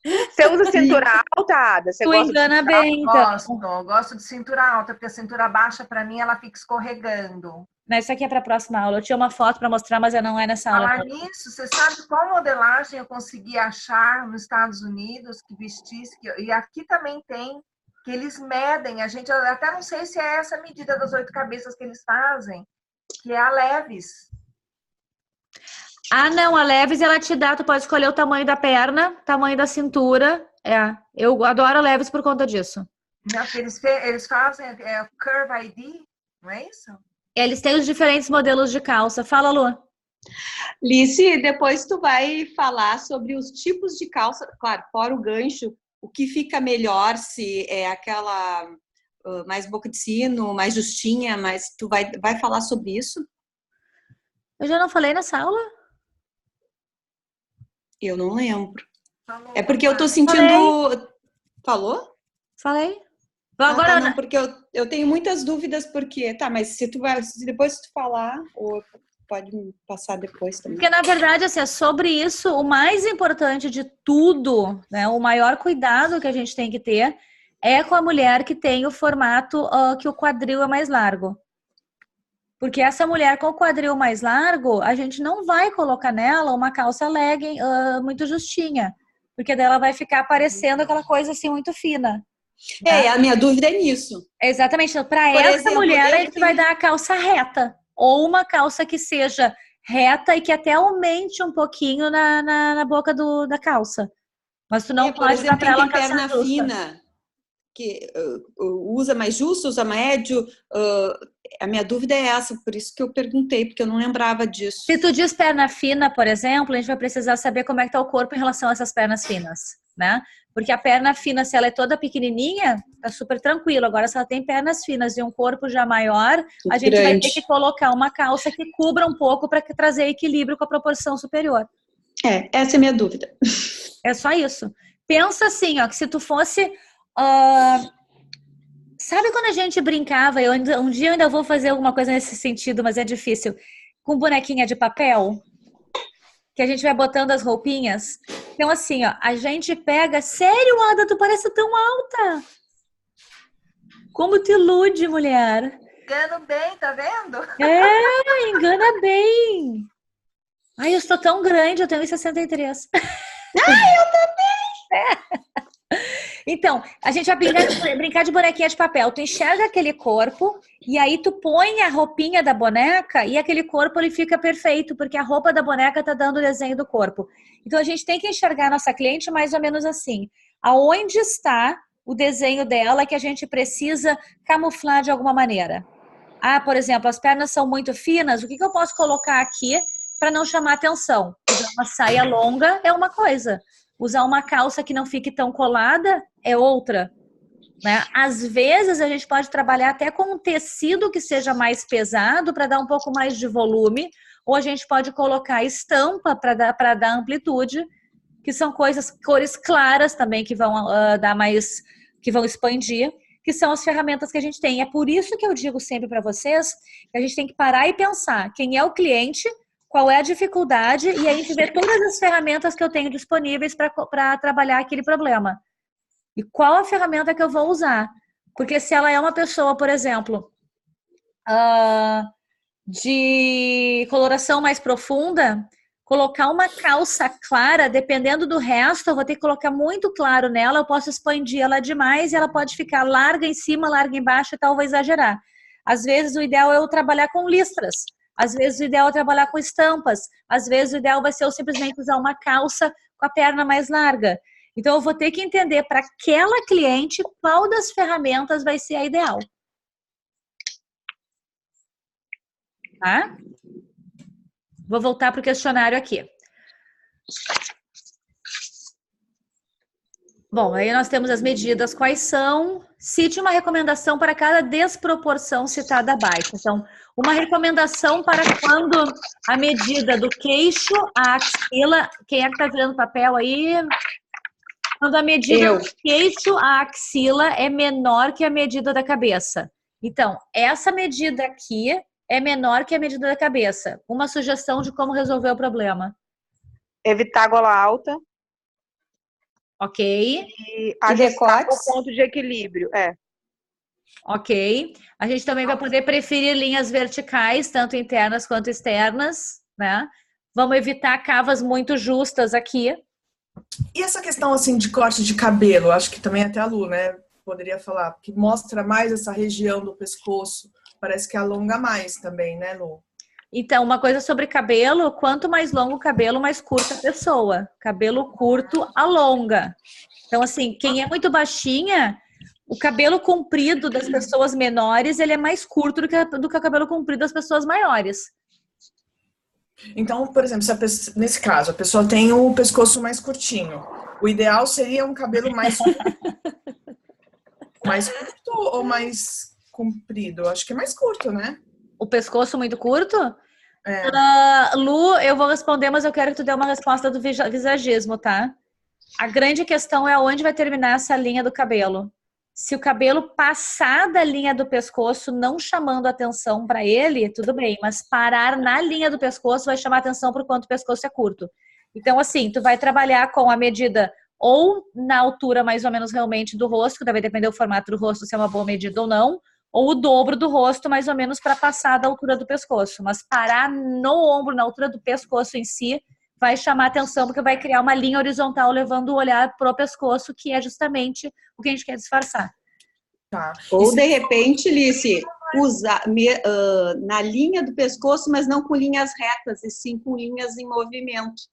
Você usa cintura alta, Ada? Você tu engana bem, então. Eu gosto de cintura alta, porque a cintura baixa, para mim, ela fica escorregando. Mas isso aqui é para a próxima aula. Eu tinha uma foto para mostrar, mas não é nessa aula. Falar nisso, você sabe qual modelagem eu consegui achar nos Estados Unidos que vestisse, e aqui também tem, que eles medem, a gente até não sei se é essa medida das 8 cabeças que eles fazem, que é a Levi's. Ah, não, a Levi's ela te dá, tu pode escolher o tamanho da perna, tamanho da cintura. Eu adoro a Levi's por conta disso. Não, eles fazem Curve ID, não é isso? Eles têm os diferentes modelos de calça. Fala, Lu. Lice, depois tu vai falar sobre os tipos de calça, claro, fora o gancho, o que fica melhor, se é aquela mais boca de sino, mais justinha, mas tu vai falar sobre isso? Eu já não falei nessa aula? Eu não lembro. Falou, É porque eu tô sentindo... Falei. Falou? Falei. Agora, não, porque eu tenho muitas dúvidas, porque... Tá, mas se depois tu falar, ou pode me passar depois também. Porque, na verdade, assim, sobre isso, o mais importante de tudo, né, o maior cuidado que a gente tem que ter é com a mulher que tem o formato que o quadril é mais largo. Porque essa mulher com o quadril mais largo, a gente não vai colocar nela uma calça legging muito justinha. Porque daí ela vai ficar parecendo aquela coisa assim muito fina. A minha dúvida é nisso. Exatamente. Para essa mulher, a gente vai dar a calça reta. Ou uma calça que seja reta e que até aumente um pouquinho na boca da calça. Mas tu não pode dar para ela quem tem perna fina, que usa mais justo, usa médio. A minha dúvida é essa, por isso que eu perguntei, porque eu não lembrava disso. Se tu diz perna fina, por exemplo, a gente vai precisar saber como é que está o corpo em relação a essas pernas finas, né? Porque a perna fina, se ela é toda pequenininha, tá super tranquilo. Agora, se ela tem pernas finas e um corpo já maior, a gente vai ter que colocar uma calça que cubra um pouco para trazer equilíbrio com a proporção superior. Essa é a minha dúvida. É só isso. Pensa assim, ó, que se tu fosse... sabe quando a gente brincava, um dia eu ainda vou fazer alguma coisa nesse sentido, mas é difícil, com bonequinha de papel, que a gente vai botando as roupinhas. Então assim, ó, a gente pega... Sério, Ada, tu parece tão alta. Como te ilude, mulher. Engano bem, tá vendo? Engana bem. Ai, eu estou tão grande, eu tenho 1,63. Eu também! Então, a gente vai brincar de bonequinha de papel. Tu enxerga aquele corpo e aí tu põe a roupinha da boneca e aquele corpo ele fica perfeito, porque a roupa da boneca tá dando o desenho do corpo. Então, a gente tem que enxergar a nossa cliente mais ou menos assim. Aonde está o desenho dela que a gente precisa camuflar de alguma maneira? Por exemplo, as pernas são muito finas, o que eu posso colocar aqui para não chamar atenção? Usar uma saia longa é uma coisa. Usar uma calça que não fique tão colada é outra, né? Às vezes a gente pode trabalhar até com um tecido que seja mais pesado para dar um pouco mais de volume, ou a gente pode colocar estampa para dar amplitude, que são cores claras também que vão dar mais, que vão expandir, que são as ferramentas que a gente tem. É por isso que eu digo sempre para vocês que a gente tem que parar e pensar quem é o cliente, qual é a dificuldade, e aí a gente vê todas as ferramentas que eu tenho disponíveis para trabalhar aquele problema. E qual a ferramenta que eu vou usar? Porque se ela é uma pessoa, por exemplo, de coloração mais profunda, colocar uma calça clara, dependendo do resto, eu vou ter que colocar muito claro nela, eu posso expandir ela demais e ela pode ficar larga em cima, larga embaixo e tal, vou exagerar. Às vezes o ideal é eu trabalhar com listras. Às vezes o ideal é trabalhar com estampas. Às vezes o ideal vai ser eu simplesmente usar uma calça com a perna mais larga. Então eu vou ter que entender para aquela cliente qual das ferramentas vai ser a ideal. Tá? Vou voltar para o questionário aqui. Bom, aí nós temos as medidas. Quais são? Cite uma recomendação para cada desproporção citada abaixo. Então, uma recomendação para quando a medida do queixo, a axila... Quem é que está virando papel aí? Quando a medida do queixo, a axila é menor que a medida da cabeça. Então, essa medida aqui é menor que a medida da cabeça. Uma sugestão de como resolver o problema. Evitar gola alta. Ok. E ajustar o ponto de equilíbrio. Ok. A gente também vai poder preferir linhas verticais, tanto internas quanto externas, né? Vamos evitar cavas muito justas aqui. E essa questão, assim, de corte de cabelo, acho que também até a Lu, né, poderia falar, que mostra mais essa região do pescoço, parece que alonga mais também, né, Lu? Então, uma coisa sobre cabelo, quanto mais longo o cabelo, mais curta a pessoa. Cabelo curto alonga. Então, assim, quem é muito baixinha, o cabelo comprido das pessoas menores, ele é mais curto do que o cabelo comprido das pessoas maiores. Então, por exemplo, se nesse caso, a pessoa tem o pescoço mais curtinho, o ideal seria um cabelo mais mais curto ou mais comprido? Acho que é mais curto, né? O pescoço muito curto? Lu, eu vou responder, mas eu quero que tu dê uma resposta do visagismo, tá? A grande questão é onde vai terminar essa linha do cabelo. Se o cabelo passar da linha do pescoço, não chamando atenção para ele, tudo bem, mas parar na linha do pescoço vai chamar atenção por quanto o pescoço é curto. Então, assim, tu vai trabalhar com a medida ou na altura mais ou menos realmente do rosto, que vai depender do formato do rosto, se é uma boa medida ou não, ou o dobro do rosto, mais ou menos, para passar da altura do pescoço. Mas parar no ombro, na altura do pescoço em si, vai chamar atenção, porque vai criar uma linha horizontal levando o olhar pro pescoço, que é justamente o que a gente quer disfarçar. Tá. Ou, de repente, Lice, usar na linha do pescoço, mas não com linhas retas, e sim com linhas em movimento.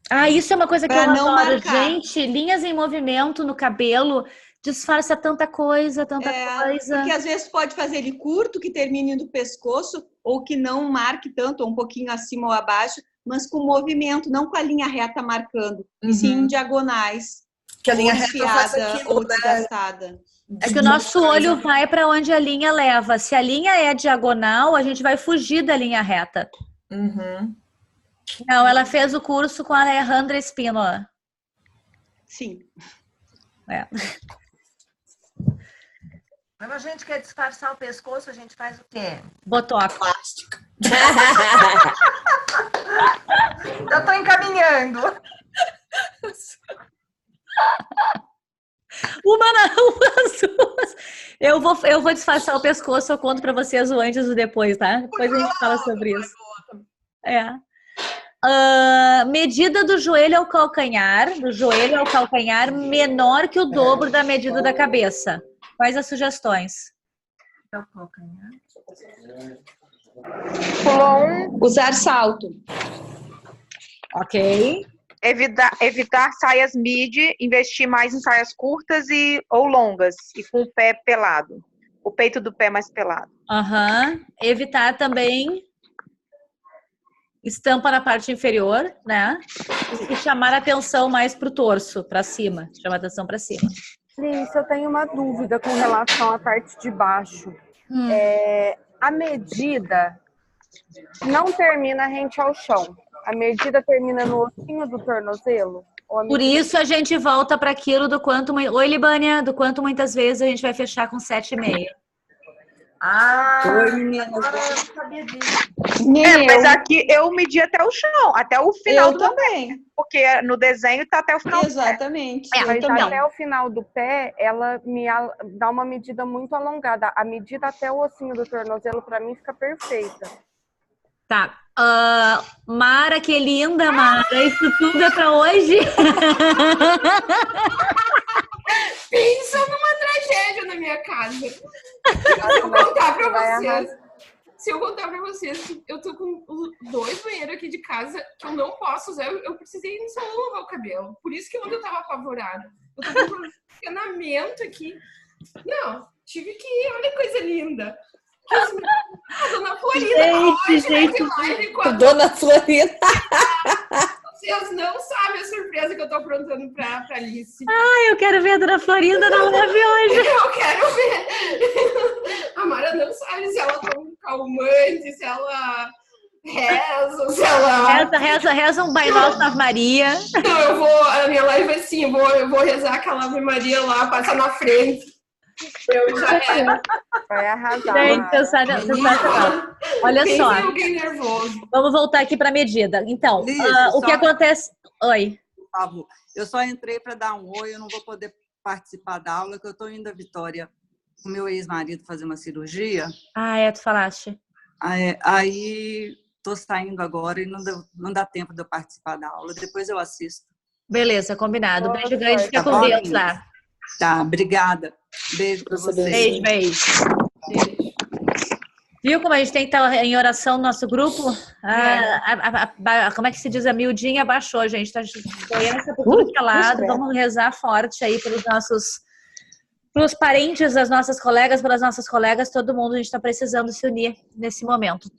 Ah, isso é uma coisa que pra eu não adoro. marcar. Gente, linhas em movimento no cabelo disfarça tanta coisa, tanta coisa. Porque às vezes pode fazer ele curto, que termine no pescoço, ou que não marque tanto, ou um pouquinho acima ou abaixo, mas com movimento, não com a linha reta marcando, e sim em diagonais. Que a linha ou reta faz desfiada, aquilo, ou né? desgastada. É que o nosso olho vai para onde a linha leva. Se a linha é diagonal, a gente vai fugir da linha reta. Uhum. Não, ela fez o curso com a Alejandra Espínola. Sim. É. Quando a gente quer disfarçar o pescoço, a gente faz o quê? Botox. Plástico. Eu tô encaminhando. Uma não, as duas. Eu vou disfarçar o pescoço, eu conto pra vocês o antes e o depois, tá? Depois a gente fala sobre isso. Medida do joelho ao calcanhar, menor que o dobro da medida da cabeça. Quais as sugestões? Usar salto. Ok. Evitar saias midi, investir mais em saias curtas ou longas e com o pé pelado. O peito do pé mais pelado. Evitar também estampa na parte inferior, né? E chamar a atenção mais pro torso, para cima. Chamar a atenção para cima. Liz, eu tenho uma dúvida com relação à parte de baixo. A medida não termina rente ao chão. A medida termina no ossinho do tornozelo? Por isso a gente volta para aquilo do quanto... Oi, Libânia, do quanto muitas vezes a gente vai fechar com 7,5. Oi, meninas. Agora eu não sabia disso. Mas aqui eu medi até o chão, até o final do também. pé, porque no desenho tá até o final Exatamente. do pé. Mas até o final do pé, ela me dá uma medida muito alongada. A medida até o ossinho do tornozelo, para mim, fica perfeita. Tá. Mara, que linda, Mara. Isso tudo é pra hoje? Pensa numa tragédia na minha casa. Se eu contar pra vocês, eu tô com 2 banheiros aqui de casa que eu não posso usar. Eu precisei ir no salão lavar o cabelo. Por isso que ontem eu tava apavorada. Eu tô com um encanamento aqui. Não, tive que ir. Olha que coisa linda. A Dona Florinda Gente. Dona Florinda. Vocês não sabem a surpresa que eu tô aprontando pra Alice. Eu quero ver a Dona Florinda na live hoje. Eu quero ver. A Mara não sabe se ela toma um calmante, se ela reza, se ela... Reza um Pai Nosso Ave Maria. Não, a minha live é assim, eu vou rezar aquela Ave Maria lá, passa na frente. Eu já era. Vai arrasar. Gente, sensacional. Olha só. Alguém nervoso. Vamos voltar aqui para a medida. Então, o que acontece... Oi. Por favor. Eu só entrei para dar um oi, eu não vou poder participar da aula, que eu estou indo a Vitória o meu ex-marido fazer uma cirurgia. Tu falaste. Aí tô saindo agora e não dá tempo de eu participar da aula. Depois eu assisto. Beleza, combinado. Boa Beijo grande, fica Tá com bom, Deus Liz? lá. Tá, obrigada. Beijo pra vocês. Beijo. Viu como a gente tem que estar em oração no nosso grupo? Como é que se diz? A miudinha abaixou, gente. Tá doença por tudo que é lado. Vamos rezar forte aí pelos parentes das nossas colegas, pelas nossas colegas, todo mundo. A gente está precisando se unir nesse momento.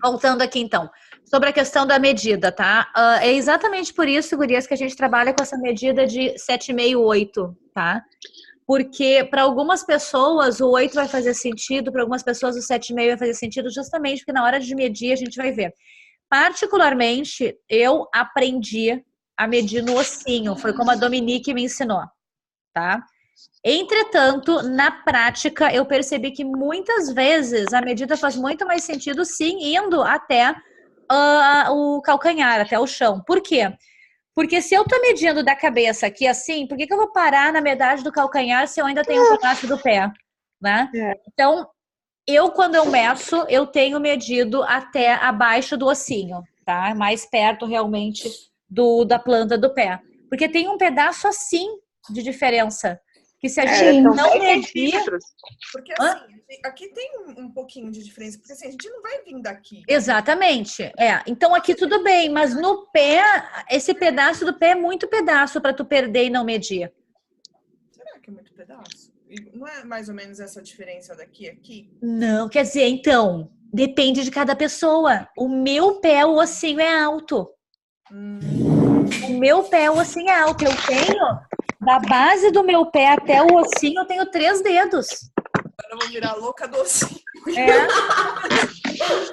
Voltando aqui, então. Sobre a questão da medida, tá? É exatamente por isso, gurias, que a gente trabalha com essa medida de 7,5, 8, tá? Porque para algumas pessoas o 8 vai fazer sentido, para algumas pessoas o 7,5 vai fazer sentido, justamente porque na hora de medir a gente vai ver. Particularmente, eu aprendi a medir no ossinho, foi como a Dominique me ensinou, tá? Entretanto, na prática, eu percebi que muitas vezes a medida faz muito mais sentido, sim, indo até o calcanhar, até o chão. Por quê? Porque se eu tô medindo da cabeça aqui assim, por que eu vou parar na metade do calcanhar se eu ainda tenho um pedaço do pé, né? Então, quando eu meço, eu tenho medido até abaixo do ossinho, tá? Mais perto, realmente, da planta do pé. Porque tem um pedaço assim de diferença. Que se a gente não medir... Porque assim, aqui tem um pouquinho de diferença, porque assim, a gente não vai vir daqui. Exatamente. Então aqui tudo bem, mas no pé, esse pedaço do pé é muito pedaço para tu perder e não medir. Será que é muito pedaço? E não é mais ou menos essa diferença daqui a aqui? Não, quer dizer, então, depende de cada pessoa. O meu pé, o ossinho é alto. O meu pé, o ossinho é alto. Eu tenho... Da base do meu pé até o ossinho, eu tenho 3 dedos. Agora eu vou virar louca do ossinho.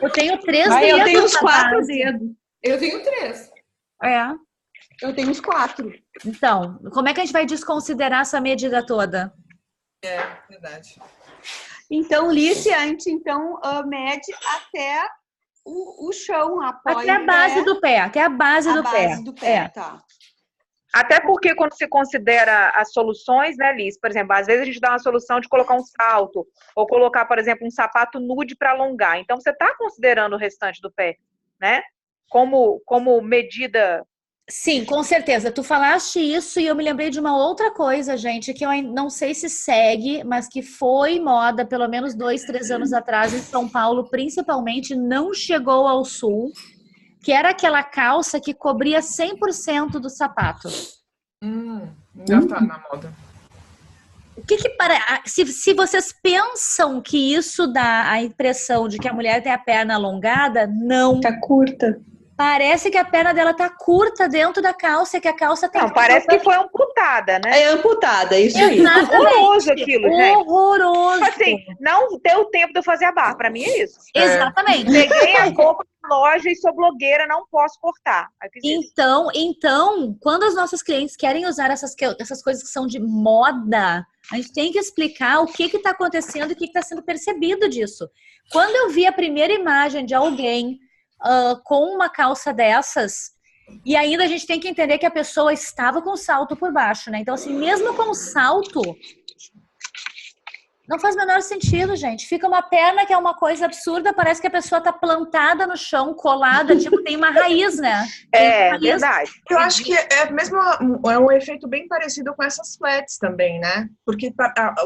Eu tenho 3 dedos. Eu tenho uns 4 dedos. Eu tenho 3. Eu tenho uns 4. Então, como é que a gente vai desconsiderar essa medida toda? Verdade. Então, Lícia, a gente mede até o chão, apoia até a base do pé, até a base do pé. Tá. Até porque quando se considera as soluções, né, Liz? Por exemplo, às vezes a gente dá uma solução de colocar um salto, ou colocar, por exemplo, um sapato nude para alongar. Então, você está considerando o restante do pé, né? Como medida... Sim, com certeza. Tu falaste isso e eu me lembrei de uma outra coisa, gente, que eu não sei se segue, mas que foi moda pelo menos 2, 3 anos atrás em São Paulo, principalmente, não chegou ao sul, que era aquela calça que cobria 100% do sapato. Já tá na moda. O que se vocês pensam que isso dá a impressão de que a mulher tem a perna alongada, não. Tá curta. Parece que a perna dela tá curta dentro da calça, que a calça tem... Não, parece que foi amputada, né? É amputada, isso aí. Horroroso aquilo, gente. Horroroso. Assim, não deu tempo de eu fazer a barra. Pra mim é isso. Exatamente. Peguei a roupa na loja e sou blogueira, não posso cortar. Então, quando as nossas clientes querem usar essas coisas que são de moda, a gente tem que explicar o que está acontecendo e o que está sendo percebido disso. Quando eu vi a primeira imagem de alguém com uma calça dessas, e ainda a gente tem que entender que a pessoa estava com salto por baixo, né? Então, assim, mesmo com o salto, não faz o menor sentido, gente. Fica uma perna que é uma coisa absurda, parece que a pessoa tá plantada no chão, colada, tipo, tem uma raiz, né? Verdade. Eu acho que é um efeito bem parecido com essas flats também, né? Porque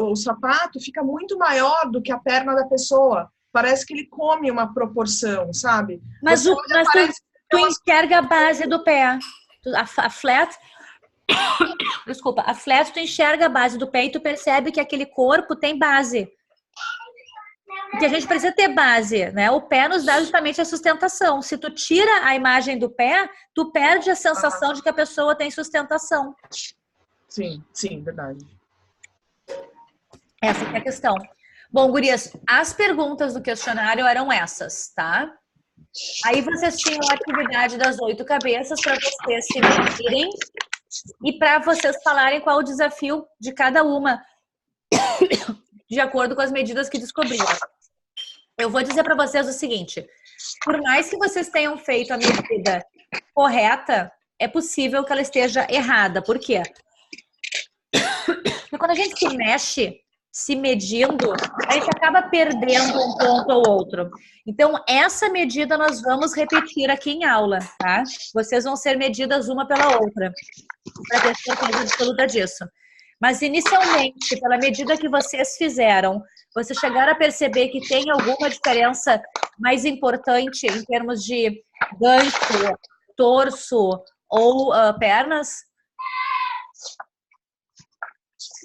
o sapato fica muito maior do que a perna da pessoa. Parece que ele come uma proporção, sabe? Mas tu enxerga a base do pé. A flat... Desculpa, a flat tu enxerga a base do pé e tu percebe que aquele corpo tem base. Porque a gente precisa ter base, né? O pé nos dá justamente a sustentação. Se tu tira a imagem do pé, tu perde a sensação de que a pessoa tem sustentação. Sim, verdade. Essa é a questão. Bom, gurias, as perguntas do questionário eram essas, tá? Aí vocês tinham a atividade das 8 cabeças para vocês se medirem e para vocês falarem qual o desafio de cada uma, de acordo com as medidas que descobriram. Eu vou dizer para vocês o seguinte, por mais que vocês tenham feito a medida correta, é possível que ela esteja errada. Por quê? Porque quando a gente se mexe, se medindo, a gente acaba perdendo um ponto ou outro. Então, essa medida nós vamos repetir aqui em aula, tá? Vocês vão ser medidas uma pela outra, para ter certeza absoluta disso. Mas, inicialmente, pela medida que vocês fizeram, vocês chegaram a perceber que tem alguma diferença mais importante em termos de gancho, torso ou pernas?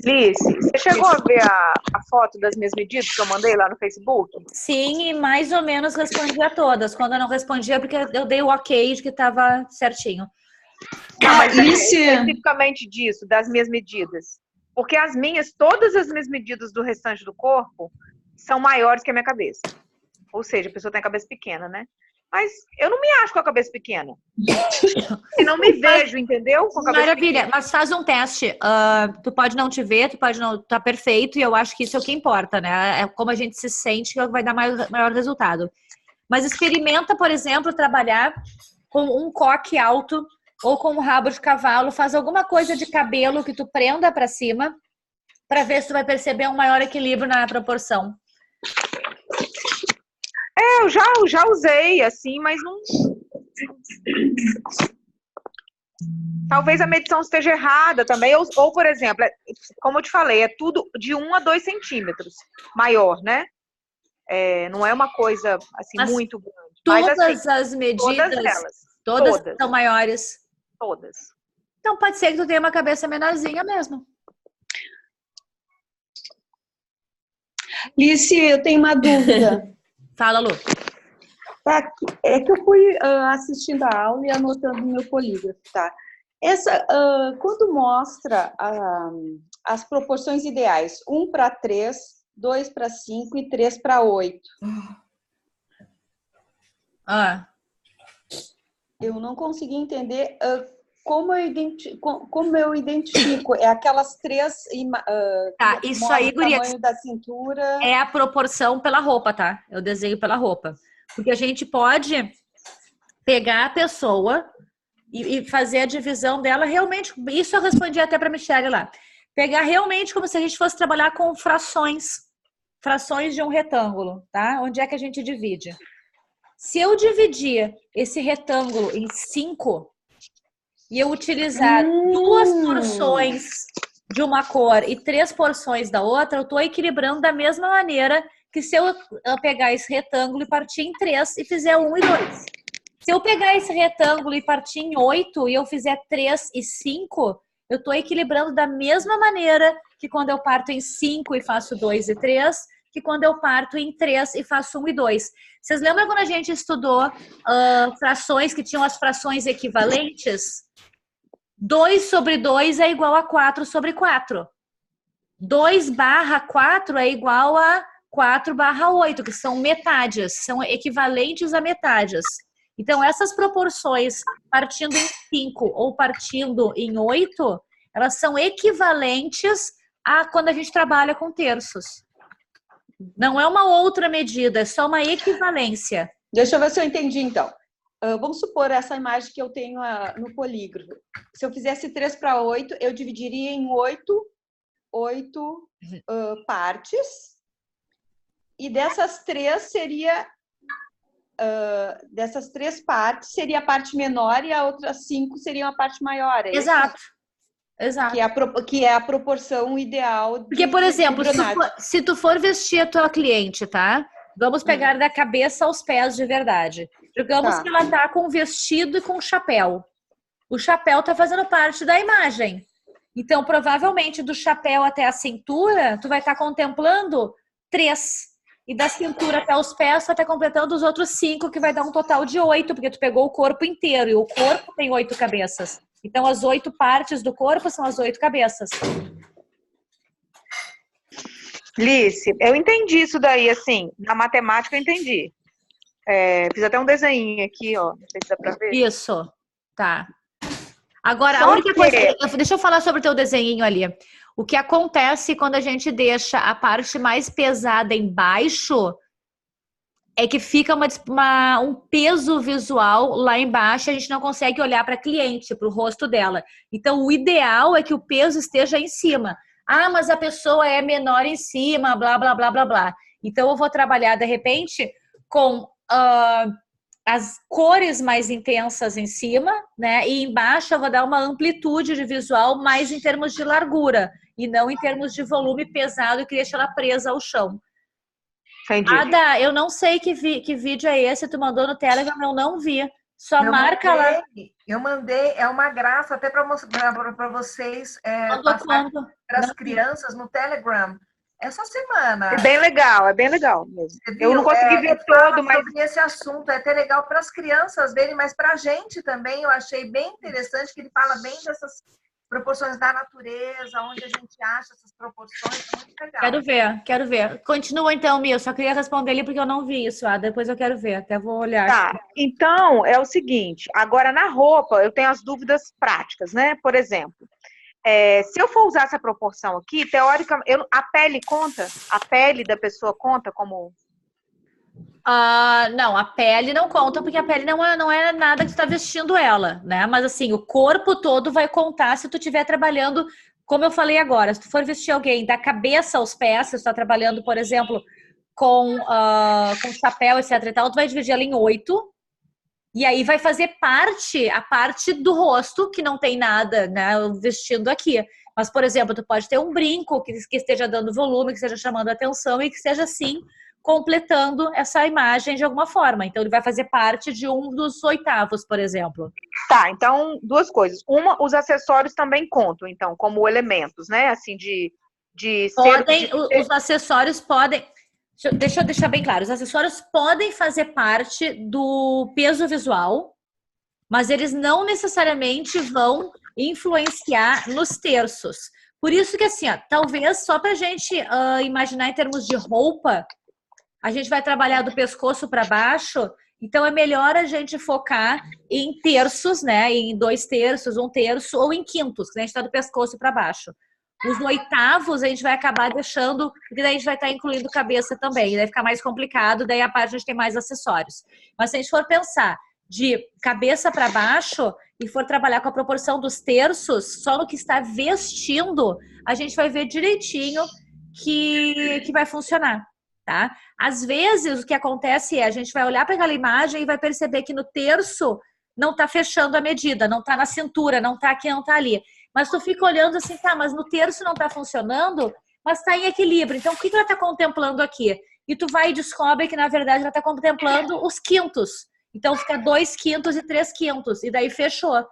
Liz, você chegou a ver a foto das minhas medidas que eu mandei lá no Facebook? Sim, e mais ou menos respondi a todas. Quando eu não respondia, porque eu dei o ok de que estava certinho. Não, mas especificamente disso, das minhas medidas. Porque todas as minhas medidas do restante do corpo são maiores que a minha cabeça. Ou seja, a pessoa tem a cabeça pequena, né? Mas eu não me acho com a cabeça pequena. E não me vejo, entendeu? Com a cabeça Maravilha, pequena. mas faz um teste. Tu pode não te ver, tu pode não tá perfeito, e eu acho que isso é o que importa, né? É como a gente se sente que vai dar maior resultado. Mas experimenta, por exemplo, trabalhar com um coque alto ou com um rabo de cavalo, faz alguma coisa de cabelo que tu prenda para cima, para ver se tu vai perceber um maior equilíbrio na proporção. Eu já usei, assim, mas não... Talvez a medição esteja errada também. Ou, por exemplo, como eu te falei, é tudo de 1 a 2 centímetros maior, né? Não é uma coisa, assim, mas muito grande. Todas mas, assim, as medidas, todas são maiores? Todas. Então pode ser que tu tenha uma cabeça menorzinha mesmo. Lice, eu tenho uma dúvida. Fala, Lu. É que eu fui assistindo a aula e anotando no meu polígrafo, tá? Quando mostra as proporções ideais, 1 para 3, 2 para 5 e 3 para 8. Eu não consegui entender como eu identifico. É aquelas 3... Tá, isso aí, guria, o tamanho da cintura. é a proporção pela roupa, tá? Eu desenho pela roupa. Porque a gente pode pegar a pessoa e fazer a divisão dela realmente. Isso eu respondi até para a Michelle lá. Pegar realmente como se a gente fosse trabalhar com frações de um retângulo, tá? Onde é que a gente divide? Se eu dividir esse retângulo em 5 e eu utilizar 2 porções de uma cor e 3 porções da outra, eu estou equilibrando da mesma maneira que se eu pegar esse retângulo e partir em 3 e fizer 1 e 2. Se eu pegar esse retângulo e partir em 8 e eu fizer 3 e 5, eu estou equilibrando da mesma maneira que quando eu parto em 5 e faço 2 e 3, que quando eu parto em 3 e faço 1 e 2. Vocês lembram quando a gente estudou frações que tinham as frações equivalentes? 2 sobre 2 é igual a 4 sobre 4. 2/4 é igual a 4/8, que são metades, são equivalentes a metades. Então, essas proporções partindo em 5 ou partindo em 8, elas são equivalentes a quando a gente trabalha com terços. Não é uma outra medida, é só uma equivalência. Deixa eu ver se eu entendi, então. Vamos supor essa imagem que eu tenho no polígrafo. Se eu fizesse 3 para 8, eu dividiria em 8 partes. E dessas 3 dessas 3 partes seria a parte menor e a outras 5 seriam a parte maior. Exato. Exato. Que é a proporção ideal. Porque, por exemplo, se tu for vestir a tua cliente, tá? Vamos pegar da cabeça aos pés de verdade. Digamos que ela tá com vestido e com chapéu. O chapéu tá fazendo parte da imagem. Então, provavelmente, do chapéu até a cintura, tu vai estar contemplando 3. E da cintura até os pés, tu vai estar completando os outros 5, que vai dar um total de 8, porque tu pegou o corpo inteiro. E o corpo tem 8 cabeças. Então, as 8 partes do corpo são as 8 cabeças. Lice, eu entendi isso daí, assim, na matemática eu entendi. Fiz até um desenho aqui, ó, não sei se dá pra ver. Isso, tá. Agora, a única coisa... Deixa eu falar sobre o teu desenho ali. O que acontece quando a gente deixa a parte mais pesada embaixo é que fica um peso visual lá embaixo e a gente não consegue olhar para a cliente, para o rosto dela. Então, o ideal é que o peso esteja em cima. Ah, mas a pessoa é menor em cima, blá, blá, blá, blá, blá. Então, eu vou trabalhar, de repente, com as cores mais intensas em cima, né? E embaixo eu vou dar uma amplitude de visual mais em termos de largura e não em termos de volume pesado que deixa ela presa ao chão. Entendi. Ada, eu não sei que vídeo é esse, tu mandou no Telegram, eu não vi. Só marca lá. Eu mandei, é uma graça até para vocês passar para as crianças no Telegram. Essa semana. É bem legal mesmo. Eu não consegui ver todo, mas sobre esse assunto é até legal para as crianças verem, mas para a gente também eu achei bem interessante que ele fala bem dessas proporções da natureza, onde a gente acha essas proporções, é muito legal. Quero ver. Continua então, Mil, só queria responder ali porque eu não vi isso, depois eu quero ver, até vou olhar. Tá, então é o seguinte, agora na roupa eu tenho as dúvidas práticas, né? Por exemplo, se eu for usar essa proporção aqui, teoricamente, a pele conta? A pele da pessoa conta como... Não, a pele não conta, porque a pele não é nada que tu tá vestindo ela, né? Mas assim, o corpo todo vai contar se tu estiver trabalhando, como eu falei agora, se tu for vestir alguém da cabeça aos pés, se tu tá trabalhando, por exemplo, com chapéu, etc e tal, tu vai dividir ela em 8, e aí vai fazer a parte do rosto, que não tem nada, né, vestindo aqui. Mas, por exemplo, tu pode ter um brinco que esteja dando volume, que esteja chamando atenção e que esteja, assim, completando essa imagem de alguma forma. Então, ele vai fazer parte de um dos 8avos, por exemplo. Tá, então, duas coisas. Uma, os acessórios também contam, então, como elementos, né? Assim, os acessórios podem... Deixa eu deixar bem claro. Os acessórios podem fazer parte do peso visual, mas eles não necessariamente vão influenciar nos terços. Por isso que, assim, talvez só pra gente imaginar em termos de roupa, a gente vai trabalhar do pescoço para baixo, então é melhor a gente focar em terços, né? Em 2 terços, 1 terço, ou em quintos, que a gente está do pescoço para baixo. Os 8avos a gente vai acabar deixando, porque daí a gente vai estar incluindo cabeça também, daí fica mais complicado, daí a parte a gente tem mais acessórios. Mas se a gente for pensar de cabeça para baixo e for trabalhar com a proporção dos terços, só no que está vestindo, a gente vai ver direitinho que vai funcionar. Tá? Às vezes, o que acontece é a gente vai olhar para aquela imagem e vai perceber que no terço não está fechando a medida, não está na cintura, não está aqui, não está ali. Mas tu fica olhando assim, tá, mas no terço não está funcionando, mas está em equilíbrio. Então, o que ela está contemplando aqui? E tu vai e descobre que, na verdade, ela está contemplando os quintos. Então, fica 2 quintos e 3 quintos. E daí fechou.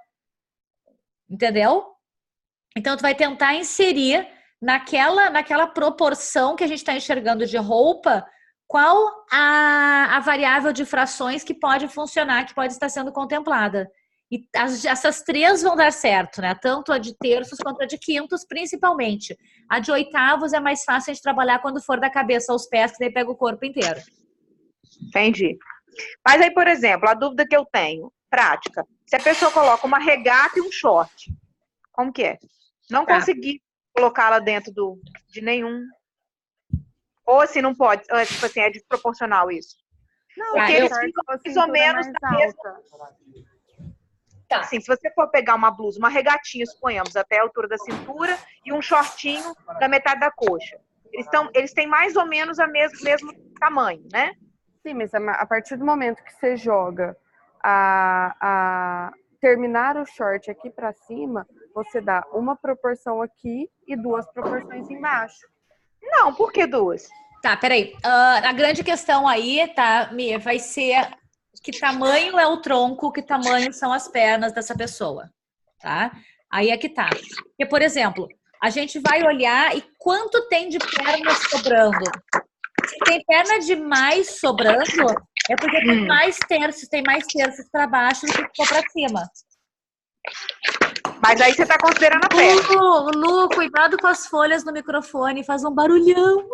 Entendeu? Então, tu vai tentar inserir naquela proporção que a gente está enxergando de roupa, qual a variável de frações que pode funcionar, que pode estar sendo contemplada. E essas 3 vão dar certo, né? Tanto a de terços quanto a de quintos, principalmente. A de 8avos é mais fácil a gente trabalhar quando for da cabeça aos pés, que daí pega o corpo inteiro. Entendi. Mas aí, por exemplo, a dúvida que eu tenho, prática, se a pessoa coloca uma regata e um short, como que é? Não consegui colocá-la dentro de nenhum. Ou assim, não pode, tipo assim, é desproporcional isso. Não, porque eles ficam mais ou menos na mesma. Tá. Assim, se você for pegar uma blusa, uma regatinha, suponhamos, até a altura da cintura, e um shortinho da metade da coxa. Eles têm mais ou menos o mesmo tamanho, né? Sim, mas a partir do momento que você joga terminar o short aqui para cima, você dá uma proporção aqui e 2 proporções embaixo. Não, por que 2? Tá, peraí. A grande questão aí, tá, Mia, vai ser que tamanho é o tronco, que tamanho são as pernas dessa pessoa, tá? Aí é que tá. Porque, por exemplo, a gente vai olhar e quanto tem de perna sobrando. Se tem perna demais sobrando, é porque tem mais terços para baixo do que ficou para cima. Mas aí você tá considerando a perna. Lu, cuidado com as folhas no microfone, faz um barulhão.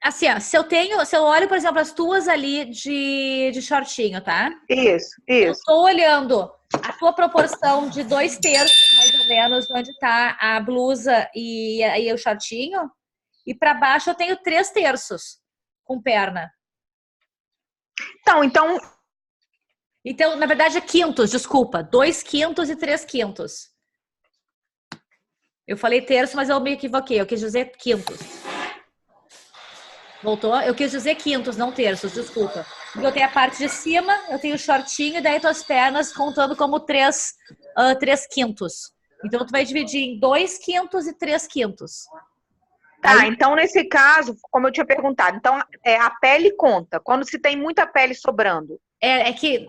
Assim, ó, se eu olho, por exemplo, as tuas ali de shortinho, tá? Isso. Eu tô olhando a tua proporção de 2 terços, mais ou menos, onde tá a blusa e o shortinho. E para baixo eu tenho 3 terços com perna. Então, na verdade, é quintos, desculpa. 2 quintos e 3 quintos. Eu falei terço, mas eu me equivoquei. Eu quis dizer quintos. Voltou? Eu quis dizer quintos, não terços, desculpa. Porque eu tenho a parte de cima, eu tenho o shortinho, e daí tuas pernas contando como 3 quintos. Então, tu vai dividir em 2 quintos e 3 quintos. Tá, então nesse caso, como eu tinha perguntado, então a pele conta. Quando se tem muita pele sobrando. É que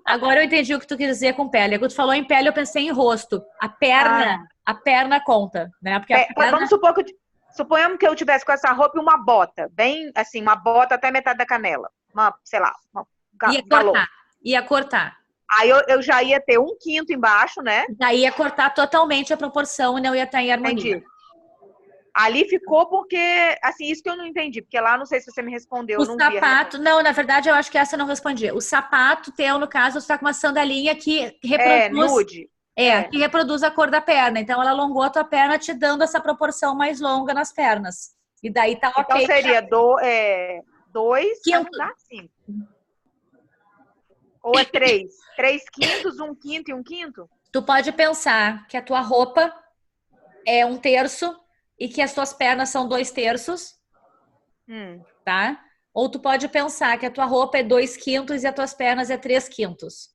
agora eu entendi o que tu quis dizer com pele. Quando tu falou em pele, eu pensei em rosto. A perna conta, né? Porque a perna... Vamos supor suponhamos que eu tivesse com essa roupa e uma bota, bem assim, uma bota até metade da canela. Sei lá, Ia cortar. Aí eu já ia ter 1/5 embaixo, né? Daí ia cortar totalmente a proporção e não ia estar em harmonia. Entendi. Ali ficou porque, assim, isso que eu não entendi, porque lá não sei se você me respondeu. O sapato, não, na verdade eu acho que essa eu não respondi. O sapato teu, no caso, você tá com uma sandalinha que reproduz... nude. Que reproduz a cor da perna. Então ela alongou a tua perna, te dando essa proporção mais longa nas pernas. E daí tá ok. Então seria 2 quintos. 5. Ou é 3? 3 quintos, 1/5 e 1/5? Tu pode pensar que a tua roupa é 1/3 e que as tuas pernas são 2/3, tá? Ou tu pode pensar que a tua roupa é 2 quintos e as tuas pernas é 3 quintos.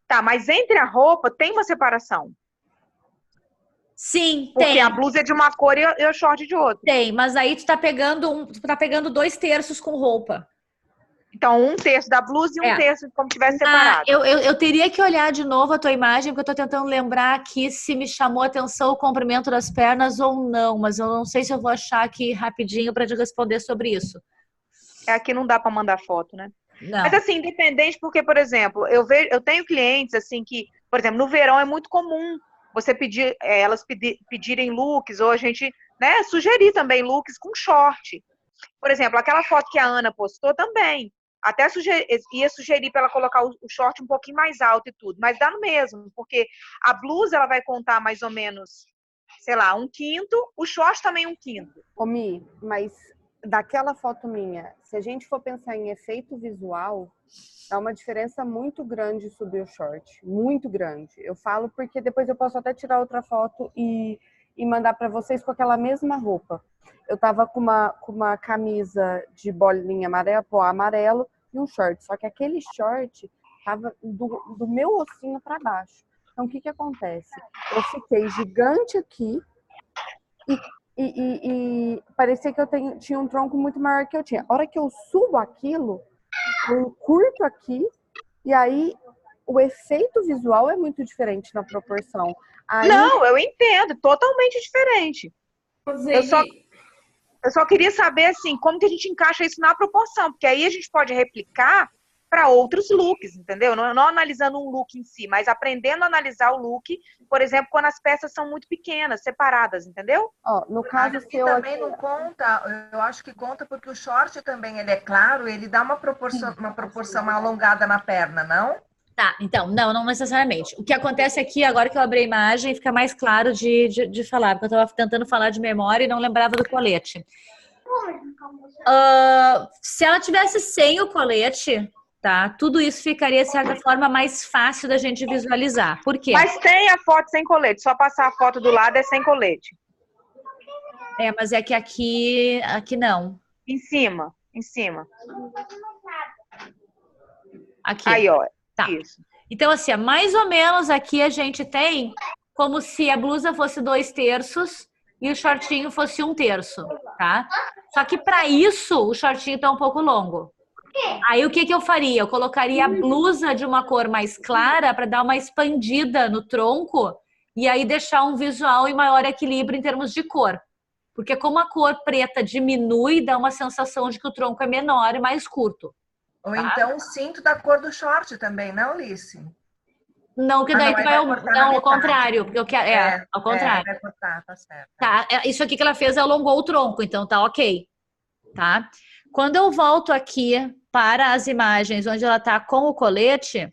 Tá, mas entre a roupa tem uma separação? Sim, porque tem. Porque a blusa é de uma cor e o short de outra. Tem, mas aí tu tá pegando 2/3 com roupa. Então, 1/3 da blusa e 1/3 como tivesse separado. Eu teria que olhar de novo a tua imagem, porque eu tô tentando lembrar aqui se me chamou a atenção o comprimento das pernas ou não, mas eu não sei se eu vou achar aqui rapidinho para te responder sobre isso. Aqui não dá para mandar foto, né? Não. Mas assim, independente, porque, por exemplo, eu tenho clientes assim que, por exemplo, no verão é muito comum você pedir, elas pedirem looks, ou a gente, né, sugerir também looks com short. Por exemplo, aquela foto que a Ana postou também. Até ia sugerir para ela colocar o short um pouquinho mais alto e tudo, mas dá no mesmo, porque a blusa ela vai contar mais ou menos, sei lá, 1/5, o short também 1/5. Ô Mi, mas daquela foto minha, se a gente for pensar em efeito visual, dá uma diferença muito grande subir o short, muito grande. Eu falo porque depois eu posso até tirar outra foto e mandar para vocês com aquela mesma roupa. Eu tava com uma camisa de bolinha amarela, pó amarelo e um short. Só que aquele short tava do meu ossinho para baixo. Então, o que acontece? Eu fiquei gigante aqui e parecia que eu tinha um tronco muito maior que eu tinha. A hora que eu subo aquilo, eu curto aqui e aí o efeito visual é muito diferente na proporção. Aí... Não, eu entendo. Totalmente diferente. Eu só queria saber, assim, como que a gente encaixa isso na proporção, porque aí a gente pode replicar para outros looks, entendeu? Não analisando um look em si, mas aprendendo a analisar o look, por exemplo, quando as peças são muito pequenas, separadas, entendeu? No caso seu também não conta, eu acho que conta porque o short também, ele é claro, ele dá uma proporção alongada na perna, não? Tá, então, não necessariamente. O que acontece aqui, agora que eu abri a imagem, fica mais claro de falar, porque eu estava tentando falar de memória e não lembrava do colete. Se ela tivesse sem o colete, tá, tudo isso ficaria, de certa forma, mais fácil da gente visualizar. Por quê? Mas tem a foto sem colete, só passar a foto do lado é sem colete. Mas é que aqui não. Em cima. Aqui. Aí, ó. Tá. Isso. Então, assim, mais ou menos aqui a gente tem como se a blusa fosse 2/3 e o shortinho fosse 1/3, tá? Só que para isso o shortinho tá um pouco longo. Aí o que eu faria? Eu colocaria a blusa de uma cor mais clara para dar uma expandida no tronco e aí deixar um visual em maior equilíbrio em termos de cor. Porque como a cor preta diminui, dá uma sensação de que o tronco é menor e mais curto. Ou então o cinto da cor do short também, não, Alice? Não, que daí tu vai ao contrário. Porque eu quero, ao contrário. Vai cortar, tá certo. Tá, isso aqui que ela fez alongou o tronco, então tá ok. Tá? Quando eu volto aqui para as imagens onde ela tá com o colete,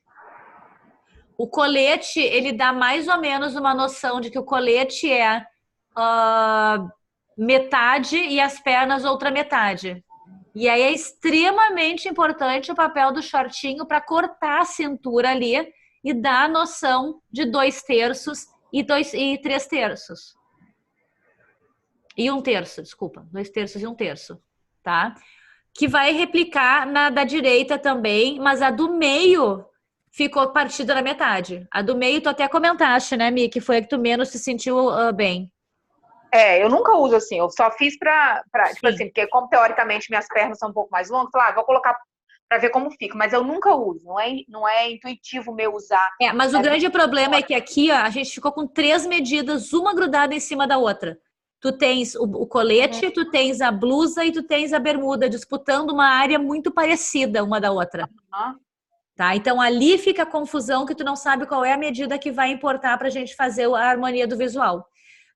ele dá mais ou menos uma noção de que o colete é metade e as pernas outra metade. E aí é extremamente importante o papel do shortinho para cortar a cintura ali e dar a noção de 2/3 e 3/3. E 1/3, desculpa. 2/3 e 1/3, tá? Que vai replicar na da direita também, mas a do meio ficou partida na metade. A do meio tu até comentaste, né, Mi, que foi a que tu menos se sentiu bem. Eu nunca uso assim, eu só fiz pra tipo assim, porque como teoricamente minhas pernas são um pouco mais longas, vou colocar pra ver como fica, mas eu nunca uso, não é intuitivo meu usar. Mas o grande problema é que aqui, ó, a gente ficou com 3 medidas, uma grudada em cima da outra. Tu tens o colete, tu tens a blusa e tu tens a bermuda, disputando uma área muito parecida uma da outra. Tá? Então, ali fica a confusão que tu não sabe qual é a medida que vai importar pra gente fazer a harmonia do visual.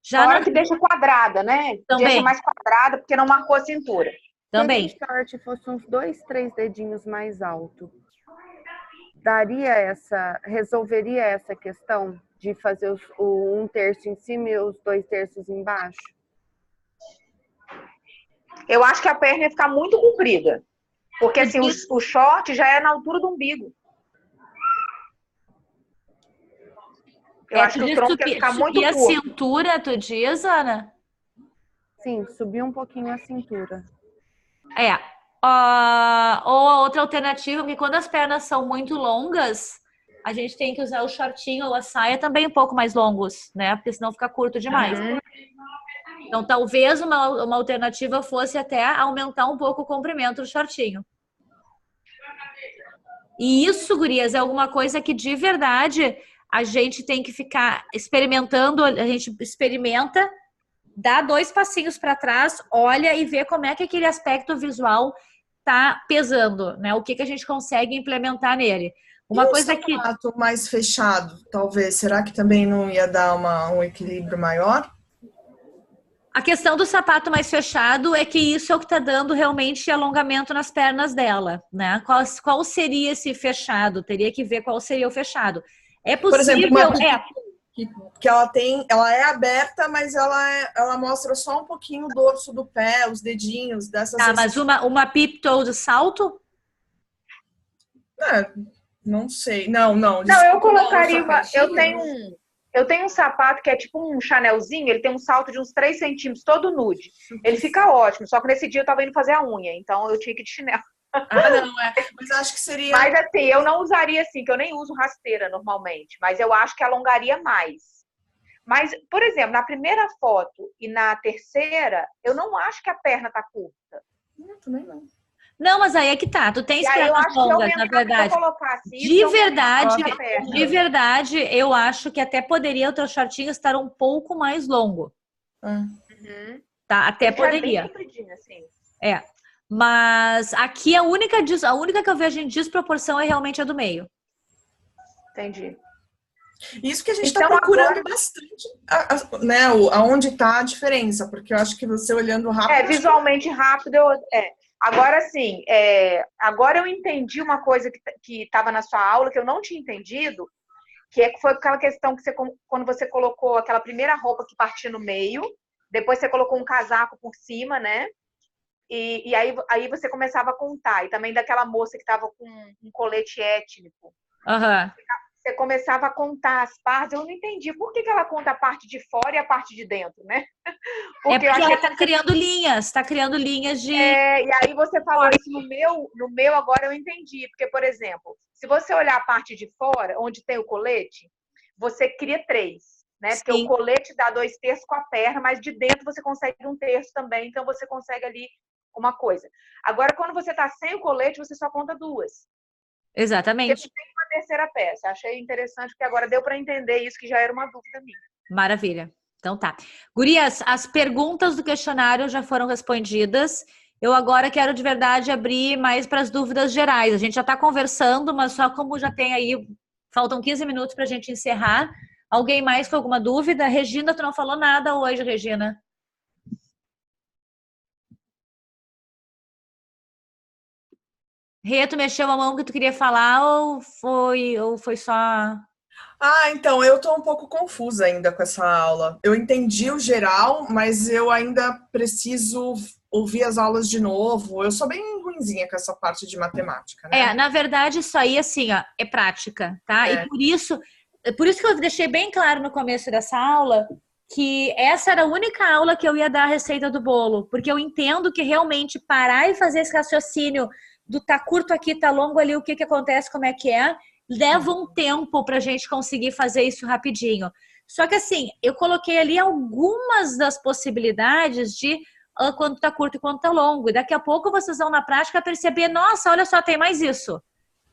Já hora que deixa quadrada, né? Também. Deixa mais quadrada, porque não marcou a cintura. Também. Se o short fosse uns 2, 3 dedinhos mais alto, resolveria essa questão de fazer o 1/3 em cima e os 2/3 embaixo? Eu acho que a perna ia ficar muito comprida. Porque assim, o short já é na altura do umbigo. Eu acho que o tronco ia ficar muito curto. E a cintura, tu diz, Ana? Sim, subir um pouquinho a cintura. Ou a outra alternativa, porque quando as pernas são muito longas, a gente tem que usar o shortinho ou a saia também um pouco mais longos, né? Porque senão fica curto demais. Então, talvez uma alternativa fosse até aumentar um pouco o comprimento do shortinho. E isso, gurias, é alguma coisa que de verdade a gente tem que ficar experimentando, a gente experimenta, dá 2 passinhos para trás, olha e vê como é que aquele aspecto visual tá pesando, né? O que a gente consegue implementar nele. Uma coisa que... sapato mais fechado, talvez, será que também não ia dar um equilíbrio maior? A questão do sapato mais fechado é que isso é o que está dando realmente alongamento nas pernas dela, né? Qual seria esse fechado? Teria que ver qual seria o fechado. É possível... Por exemplo, que ela é aberta, mas ela mostra só um pouquinho o dorso do pé, os dedinhos dessas... mas uma peep-toe de salto? Não sei. Não, eu colocaria eu tenho um sapato que é tipo um Chanelzinho, ele tem um salto de uns 3 centímetros, todo nude. Ele fica ótimo, só que nesse dia eu tava indo fazer a unha, então eu tinha que ir de chinelo. Mas acho que seria... Mas assim, eu não usaria assim, que eu nem uso rasteira normalmente, mas eu acho que alongaria mais. Mas, por exemplo, na primeira foto e na terceira, eu não acho que a perna tá curta. Também não. Não, mas aí é que tá. Tu tens pernas longas, na verdade. De verdade, eu acho que até poderia o teu shortinho estar um pouco mais longo. Tá? Até poderia. Assim. Mas aqui a única que eu vejo em desproporção é realmente a do meio. Entendi. Isso que a gente está procurando bastante, né? Aonde está a diferença, porque eu acho que você olhando rápido... visualmente rápido, Agora sim, agora eu entendi uma coisa que estava na sua aula, que eu não tinha entendido, que foi aquela questão que quando você colocou aquela primeira roupa que partia no meio, depois você colocou um casaco por cima, né? E aí você começava a contar. E também daquela moça que estava com um colete étnico. Você começava a contar as partes. Eu não entendi. Por que ela conta a parte de fora e a parte de dentro, né? Porque ela está criando linhas de... e aí você falou isso no meu agora eu entendi. Porque, por exemplo, se você olhar a parte de fora, onde tem o colete, você cria 3, né? Porque o colete dá 2/3 com a perna, mas de dentro você consegue 1/3 também, então você consegue ali uma coisa. Agora, quando você está sem o colete, você só conta 2. Exatamente. Você tem uma terceira peça. Achei interessante, porque agora deu para entender isso, que já era uma dúvida minha. Maravilha. Então tá. Gurias, as perguntas do questionário já foram respondidas. Eu agora quero de verdade abrir mais para as dúvidas gerais. A gente já está conversando, mas só como já tem aí, faltam 15 minutos para a gente encerrar. Alguém mais com alguma dúvida? Regina, tu não falou nada hoje, Regina? Rê, tu mexeu a mão que tu queria falar ou foi só... Então, eu tô um pouco confusa ainda com essa aula. Eu entendi o geral, mas eu ainda preciso ouvir as aulas de novo. Eu sou bem ruinzinha com essa parte de matemática, né? Na verdade, isso aí, assim, ó, é prática, tá? E por isso, por isso que eu deixei bem claro no começo dessa aula que essa era a única aula que eu ia dar a receita do bolo, porque eu entendo que realmente parar e fazer esse raciocínio do tá curto aqui, tá longo ali, o que que acontece, como é que é, leva um tempo pra gente conseguir fazer isso rapidinho. Só que assim, eu coloquei ali algumas das possibilidades de quando tá curto e quando tá longo, e daqui a pouco vocês vão na prática perceber, nossa, olha só, tem mais isso.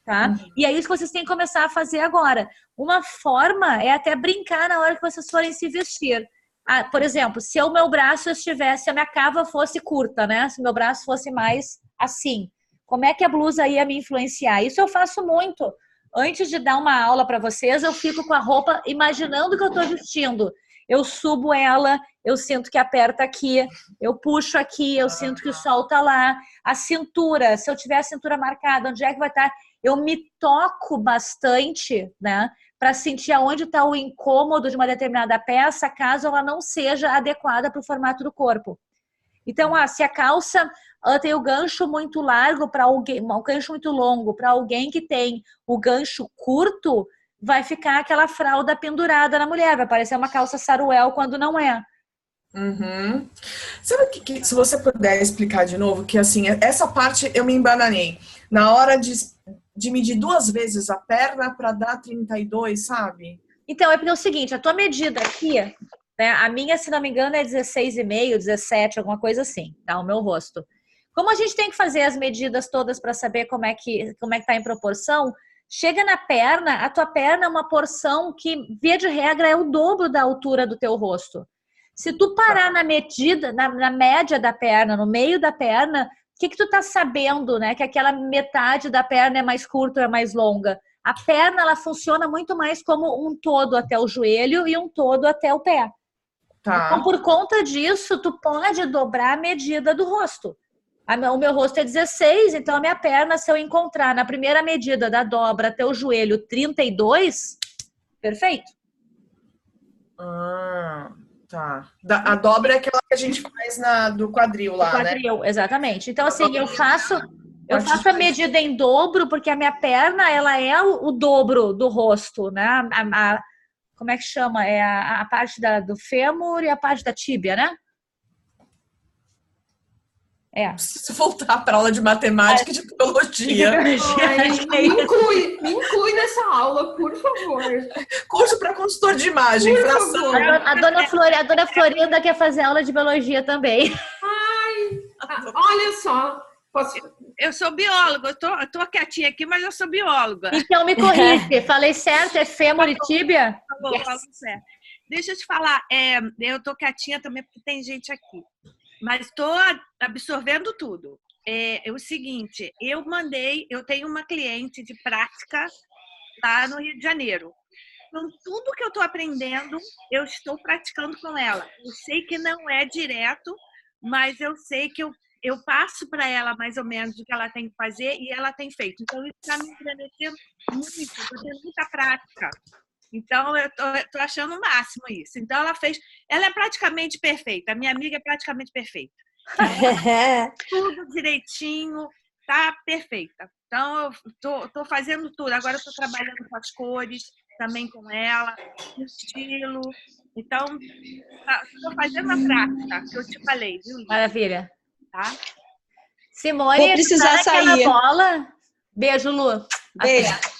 Tá? E é isso que vocês têm que começar a fazer agora. Uma forma é até brincar na hora que vocês forem se vestir. Por exemplo, se o meu braço estivesse, se a minha cava fosse curta, né? Se o meu braço fosse mais assim, como é que a blusa ia me influenciar? Isso eu faço muito. Antes de dar uma aula para vocês, eu fico com a roupa imaginando que eu estou vestindo. Eu subo ela, eu sinto que aperta aqui, eu puxo aqui, eu sinto que solta lá. A cintura, se eu tiver a cintura marcada, onde é que vai estar? Eu me toco bastante, né, para sentir aonde está o incômodo de uma determinada peça, caso ela não seja adequada para o formato do corpo. Então, se a calça tem o gancho muito largo para alguém, um gancho muito longo para alguém que tem o gancho curto, vai ficar aquela fralda pendurada na mulher, vai parecer uma calça saruel quando não é. Uhum. Sabe que se você puder explicar de novo, que assim, essa parte eu me embananei. Na hora de medir 2 vezes a perna para dar 32, sabe? Então, é porque é o seguinte, a tua medida aqui, né, a minha, se não me engano, é 16,5, 17, alguma coisa assim, tá? O meu rosto. Como a gente tem que fazer as medidas todas para saber como é que tá em proporção, chega na perna, a tua perna é uma porção que, via de regra, é o dobro da altura do teu rosto. Se tu parar na medida, na média da perna, no meio da perna, o que tu tá sabendo, né? Que aquela metade da perna é mais curta ou é mais longa. A perna, ela funciona muito mais como um todo até o joelho e um todo até o pé. Tá. Então, por conta disso, tu pode dobrar a medida do rosto. O meu rosto é 16, então a minha perna, se eu encontrar na primeira medida da dobra até o joelho 32, perfeito. Tá. A dobra é aquela que a gente faz do quadril lá, né? Quadril, exatamente. Então, assim, eu faço a medida em dobro, porque a minha perna, ela é o dobro do rosto, né? Como é que chama? É a parte do fêmur e a parte da tíbia, né? Preciso voltar para aula de matemática e de biologia. Me inclui nessa aula, por favor. Curso para consultor de imagem. A dona Florinda quer fazer aula de biologia também. Olha só. Eu sou bióloga, eu tô quietinha aqui, mas eu sou bióloga. Então me corrige. Falei certo? É fêmur e tíbia? Tá bom, falo certo. Deixa eu te falar, eu tô quietinha também porque tem gente aqui. Mas estou absorvendo tudo. É o seguinte, eu tenho uma cliente de prática lá no Rio de Janeiro. Então, tudo que eu estou aprendendo, eu estou praticando com ela. Eu sei que não é direto, mas eu sei que eu passo para ela mais ou menos o que ela tem que fazer e ela tem feito. Então, isso está me engrandecendo muito, estou tendo muita prática. Então, eu tô achando o máximo isso. Então, ela é praticamente perfeita. A minha amiga é praticamente perfeita. Tudo direitinho, tá perfeita. Então, eu tô fazendo tudo. Agora, eu tô trabalhando com as cores, também com ela, com o estilo. Então, tô fazendo a prática que eu te falei, viu, Lívia? Maravilha. Tá? Simone, vou precisar sair. Na bola? Beijo, Lu. Beijo. Até.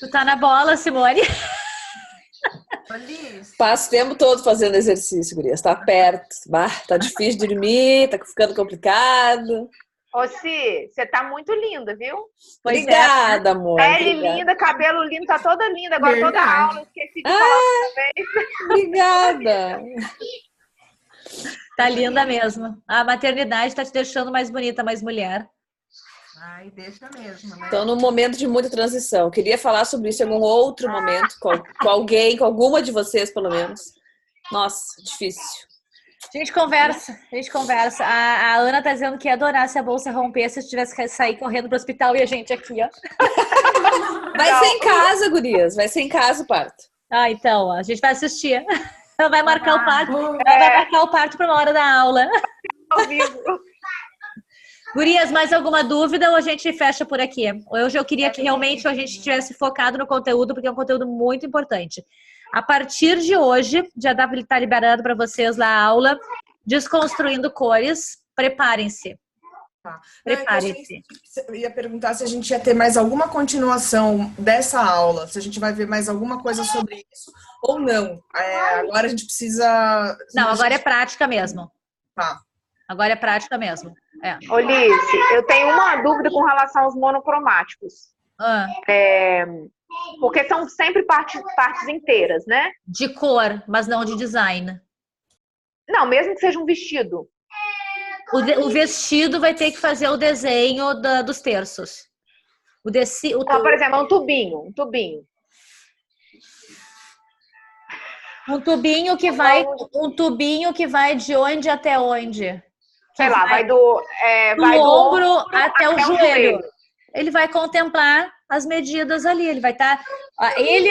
Tu tá na bola, Simone? Passo o tempo todo fazendo exercício, gurias. Tá perto. Tá difícil de dormir, tá ficando complicado. Ô, Si, você tá muito linda, viu? Obrigada, amor. Pele linda, cabelo lindo, tá toda linda. Agora Verdade. Toda a aula, esqueci de falar também. Obrigada. Tá linda mesmo. A maternidade tá te deixando mais bonita, mais mulher. Ai, deixa mesmo, né? Então, num momento de muita transição. Queria falar sobre isso em algum outro momento, com alguém, com alguma de vocês, pelo menos. Nossa, difícil. A gente conversa. A Ana tá dizendo que ia adorar se a bolsa rompesse, se tivesse que sair correndo pro hospital e a gente aqui, ó. Vai ser em casa, gurias. Vai ser em casa o parto. Então, a gente vai assistir. Ela vai marcar o parto. Ela vai marcar o parto pra uma hora da aula. Ao vivo. Gurias, mais alguma dúvida ou a gente fecha por aqui? Hoje eu queria que realmente a gente tivesse focado no conteúdo, porque é um conteúdo muito importante. A partir de hoje, já dá para estar liberado para vocês lá a aula Desconstruindo Cores. Preparem-se. Tá. Preparem-se. Eu ia perguntar se a gente ia ter mais alguma continuação dessa aula, se a gente vai ver mais alguma coisa sobre isso ou não. Agora a gente precisa... Não, agora é prática mesmo. Tá. Agora é prática mesmo. Olice, eu tenho uma dúvida com relação aos monocromáticos. Porque são sempre partes inteiras, né? De cor, mas não de design. Não, mesmo que seja um vestido. O vestido vai ter que fazer o desenho dos terços. Então, por exemplo, um tubinho. Um tubinho que vai de onde até onde? Sei lá, vai do ombro até o joelho. Ele vai contemplar as medidas ali. Ele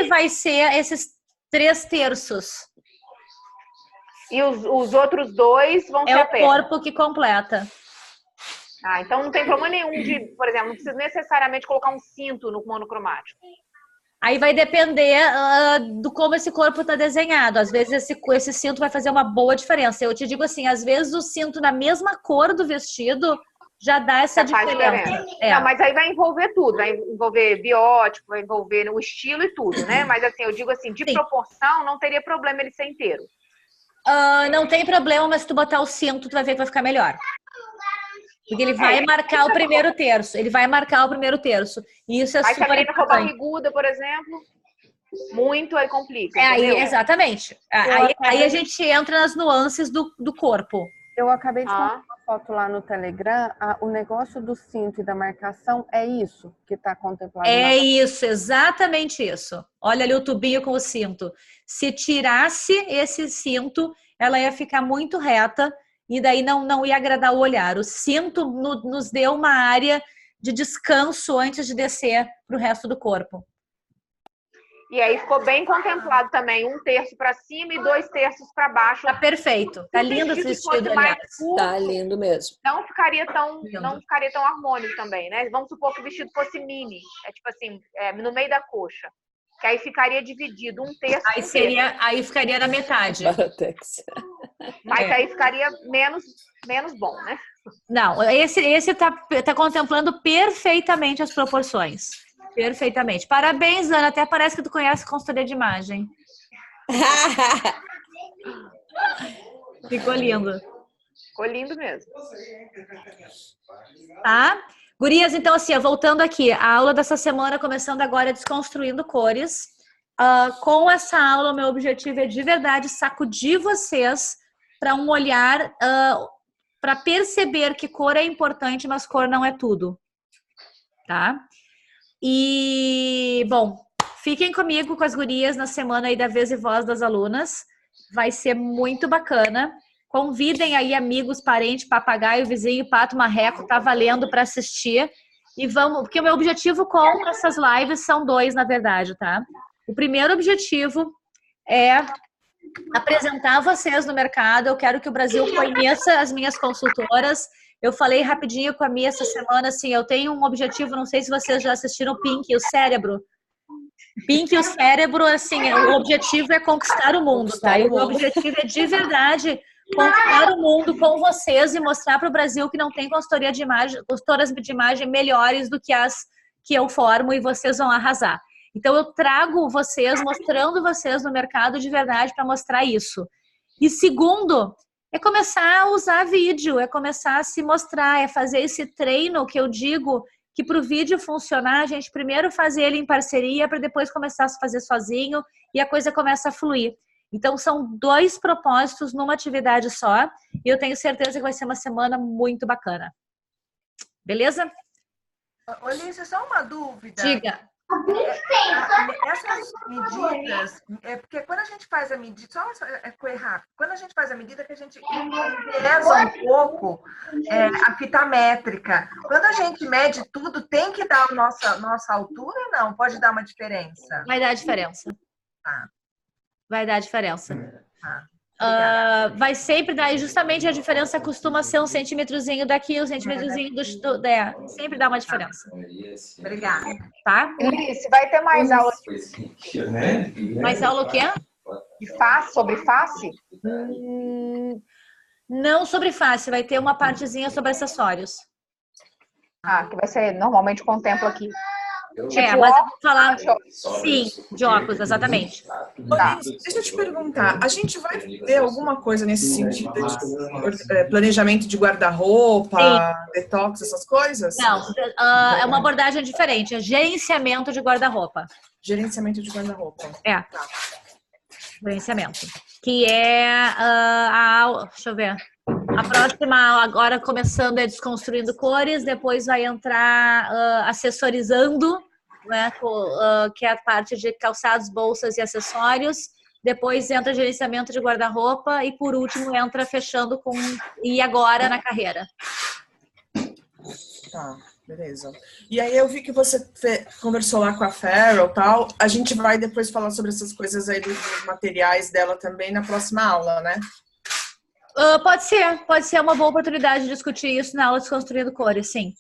vai ser esses 3/3. E os outros 2 vão ser a perna. É o corpo que completa. Então não tem problema nenhum de, por exemplo, não precisa necessariamente colocar um cinto no monocromático. Aí vai depender do como esse corpo está desenhado. Às vezes esse cinto vai fazer uma boa diferença. Eu te digo assim, às vezes o cinto na mesma cor do vestido já dá essa diferença. Não, mas aí vai envolver tudo. Vai envolver biótipo, vai envolver o estilo e tudo, né? Mas assim, eu digo assim, de proporção, não teria problema ele ser inteiro. Não tem problema, mas se tu botar o cinto, tu vai ver que vai ficar melhor. Porque ele vai marcar o primeiro terço. E isso é super importante. Aí se a menina for barriguda, por exemplo, muito aí complica. Exatamente. Aí a gente entra nas nuances do corpo. Eu acabei de colocar uma foto lá no Telegram. O negócio do cinto e da marcação é isso que está contemplado. Isso, exatamente isso. Olha ali o tubinho com o cinto. Se tirasse esse cinto, ela ia ficar muito reta e daí não ia agradar o olhar. O cinto nos deu uma área de descanso antes de descer para o resto do corpo. E aí ficou bem contemplado também, 1/3 para cima e 2/3 para baixo. Tá perfeito. Tá lindo esse vestido, aliás. Tá lindo mesmo. Não ficaria tão harmônico também, né? Vamos supor que o vestido fosse mini, tipo assim, no meio da coxa. Que aí ficaria dividido 1/3. Aí ficaria na metade. Mas aí ficaria menos bom, né? Não, esse tá contemplando perfeitamente as proporções. Perfeitamente. Parabéns, Ana. Até parece que tu conhece consultoria de imagem. Ficou lindo. Ficou lindo mesmo. Tá? Gurias, então assim, voltando aqui, a aula dessa semana começando agora Desconstruindo Cores. Com essa aula, o meu objetivo é de verdade sacudir vocês para um olhar, para perceber que cor é importante, mas cor não é tudo. Tá? E, bom, fiquem comigo com as gurias na semana aí da Vez e Voz das Alunas. Vai ser muito bacana. Convidem aí amigos, parentes, papagaio, vizinho, pato, marreco, tá valendo para assistir. E vamos, porque o meu objetivo com essas lives são 2, na verdade, tá? O primeiro objetivo é apresentar vocês no mercado. Eu quero que o Brasil conheça as minhas consultoras. Eu falei rapidinho com a Mia essa semana, assim, eu tenho um objetivo, não sei se vocês já assistiram Pink e o Cérebro. Pink e o Cérebro, assim, o objetivo é conquistar o mundo, tá? E o meu objetivo é de verdade conquistar o mundo com vocês e mostrar para o Brasil que não tem consultoras de imagem melhores do que as que eu formo e vocês vão arrasar. Então eu trago vocês, mostrando vocês no mercado de verdade para mostrar isso. E segundo, é começar a usar vídeo, é começar a se mostrar, é fazer esse treino que eu digo que para o vídeo funcionar, a gente primeiro faz ele em parceria para depois começar a fazer sozinho e a coisa começa a fluir. Então, são 2 propósitos numa atividade só e eu tenho certeza que vai ser uma semana muito bacana. Beleza? Olívia, só uma dúvida. Diga. Essas medidas, porque quando a gente faz a medida, só correr rápido, quando a gente faz a medida que a gente pesa um pouco a fita métrica, quando a gente mede tudo, tem que dar a nossa altura ou não? Pode dar uma diferença? Vai dar diferença. Ah. Vai dar diferença. Vai sempre dar, e justamente a diferença costuma ser um centímetrozinho daqui, um centímetrozinho sempre dá uma diferença. Obrigada. Tá? Lice, vai ter mais aula Mais aula o quê? de face, sobre face? Não sobre face, vai ter uma partezinha sobre acessórios. Que vai ser, normalmente contemplo aqui. Mas eu vou falar, sim, de óculos, exatamente. Deixa eu te perguntar, a gente vai ter alguma coisa nesse sentido de planejamento de guarda-roupa, detox, essas coisas? Não, é uma abordagem diferente, é gerenciamento de guarda-roupa. Gerenciamento de guarda-roupa. Gerenciamento. Que é deixa eu ver. A próxima aula, agora começando, é desconstruindo cores, depois vai entrar assessorizando, né, que é a parte de calçados, bolsas e acessórios. Depois entra gerenciamento de guarda-roupa e, por último, entra fechando com e agora na carreira. Tá, beleza. E aí eu vi que você conversou lá com a Farrell e tal. A gente vai depois falar sobre essas coisas aí dos materiais dela também na próxima aula, né? Pode ser uma boa oportunidade de discutir isso na aula Desconstruindo Cores, sim.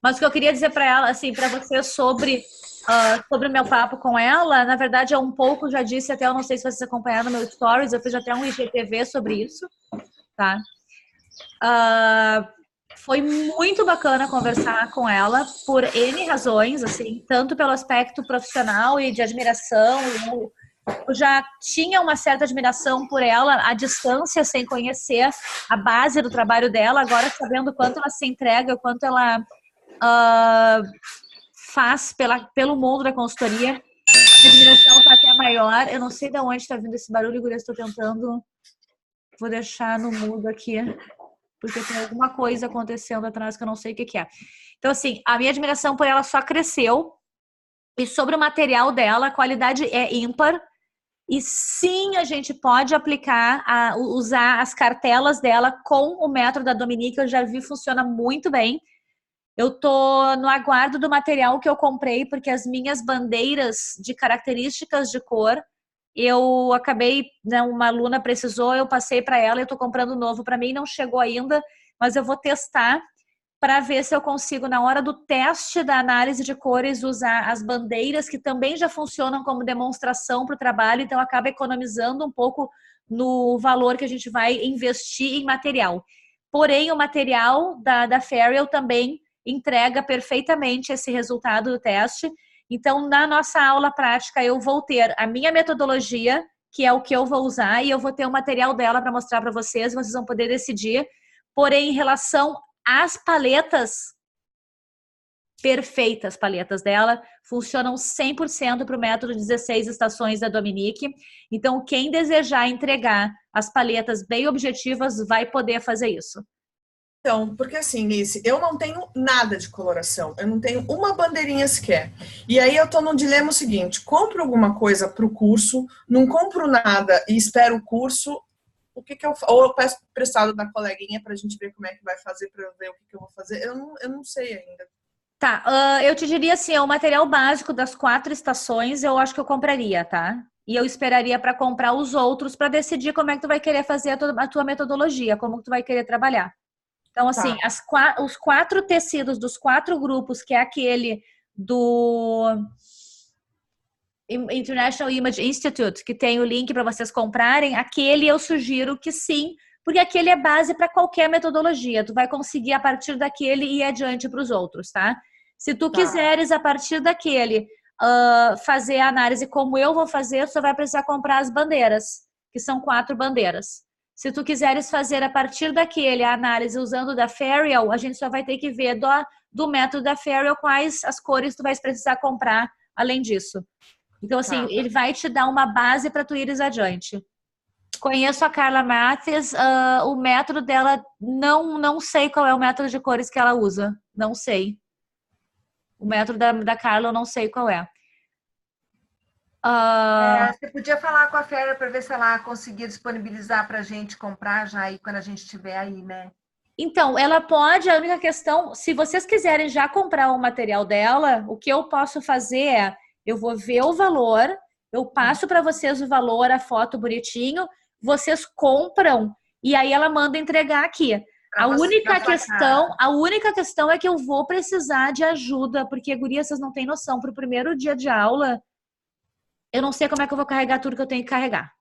Mas o que eu queria dizer para ela, assim, para você sobre o meu papo com ela, na verdade é um pouco, já disse até, eu não sei se vocês acompanharam no meu stories, eu fiz até um IGTV sobre isso, tá? Foi muito bacana conversar com ela por N razões, assim, tanto pelo aspecto profissional e de admiração. Eu já tinha uma certa admiração por ela à distância, sem conhecer a base do trabalho dela, agora sabendo o quanto ela se entrega, o quanto ela faz pelo mundo da consultoria. A admiração está até maior. Eu não sei de onde está vindo esse barulho, Guria, estou tentando. Vou deixar no mudo aqui, porque tem alguma coisa acontecendo atrás que eu não sei o que é. Então, assim, a minha admiração por ela só cresceu. E sobre o material dela, a qualidade é ímpar. E sim, a gente pode aplicar, usar as cartelas dela com o método da Dominique. Eu já vi, funciona muito bem. Eu tô no aguardo do material que eu comprei, porque as minhas bandeiras de características de cor, eu acabei, né, uma aluna precisou, eu passei para ela, eu tô comprando novo para mim, não chegou ainda, mas eu vou testar para ver se eu consigo, na hora do teste da análise de cores, usar as bandeiras, que também já funcionam como demonstração para o trabalho, então acaba economizando um pouco no valor que a gente vai investir em material. Porém, o material da Farrell também entrega perfeitamente esse resultado do teste. Então, na nossa aula prática, eu vou ter a minha metodologia, que é o que eu vou usar, e eu vou ter o material dela para mostrar para vocês vão poder decidir. Porém, em relação as paletas, perfeitas paletas dela, funcionam 100% para o método 16 estações da Dominique. Então, quem desejar entregar as paletas bem objetivas vai poder fazer isso. Então, porque assim, Lice, eu não tenho nada de coloração, eu não tenho uma bandeirinha sequer. E aí eu tô num dilema seguinte, compro alguma coisa pro curso, não compro nada e espero o curso, o que eu faço? Ou eu peço prestado da coleguinha pra gente ver como é que vai fazer, pra eu ver o que eu vou fazer. Eu não sei ainda. Tá, eu te diria assim, o material básico das 4 estações eu acho que eu compraria, tá? E eu esperaria para comprar os outros para decidir como é que tu vai querer fazer a tua metodologia, como tu vai querer trabalhar. Então, assim, os 4 tecidos dos 4 grupos, que é aquele do International Image Institute, que tem o link para vocês comprarem, aquele eu sugiro que sim, porque aquele é base para qualquer metodologia. Tu vai conseguir, a partir daquele, ir adiante para os outros, tá? Se tu quiseres, a partir daquele, fazer a análise como eu vou fazer, tu só vai precisar comprar as bandeiras, que são 4 bandeiras. Se tu quiseres fazer a partir daquele a análise usando da Farrell, a gente só vai ter que ver do método da Farrell quais as cores tu vais precisar comprar além disso. Então, assim, ele vai te dar uma base para tu ires adiante. Conheço a Carla Matheus, o método dela, não sei qual é o método de cores que ela usa. Não sei. O método da Carla eu não sei qual é. Você podia falar com a Farrell para ver se ela conseguia disponibilizar para a gente comprar já aí quando a gente estiver aí, né? Então, ela pode, a única questão, se vocês quiserem já comprar o material dela, o que eu posso fazer é, eu vou ver o valor, eu passo para vocês o valor, a foto bonitinho, vocês compram e aí ela manda entregar aqui. A única questão é que eu vou precisar de ajuda, porque, guria, vocês não têm noção. Pro primeiro dia de aula, eu não sei como é que eu vou carregar tudo que eu tenho que carregar.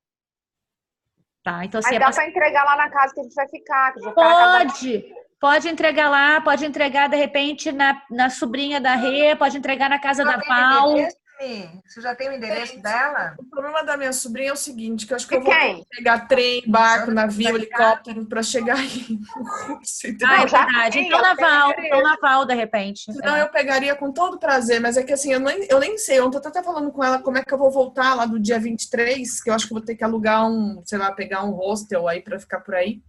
Tá? Então, assim, Mas dá pra entregar lá na casa que a gente vai ficar. Que a gente vai ficar na casa pode entregar lá, pode entregar, de repente, na sobrinha da Rê, pode entregar na casa da Pau. Você já tem o endereço dela? O problema da minha sobrinha é o seguinte, que eu acho que eu vou pegar trem, barco, navio, helicóptero para chegar aí. É verdade. Então na Val, de repente. Senão eu pegaria com todo prazer, mas é que assim, eu nem sei. Eu tô até falando com ela como é que eu vou voltar lá do dia 23, que eu acho que eu vou ter que alugar pegar um hostel aí para ficar por aí.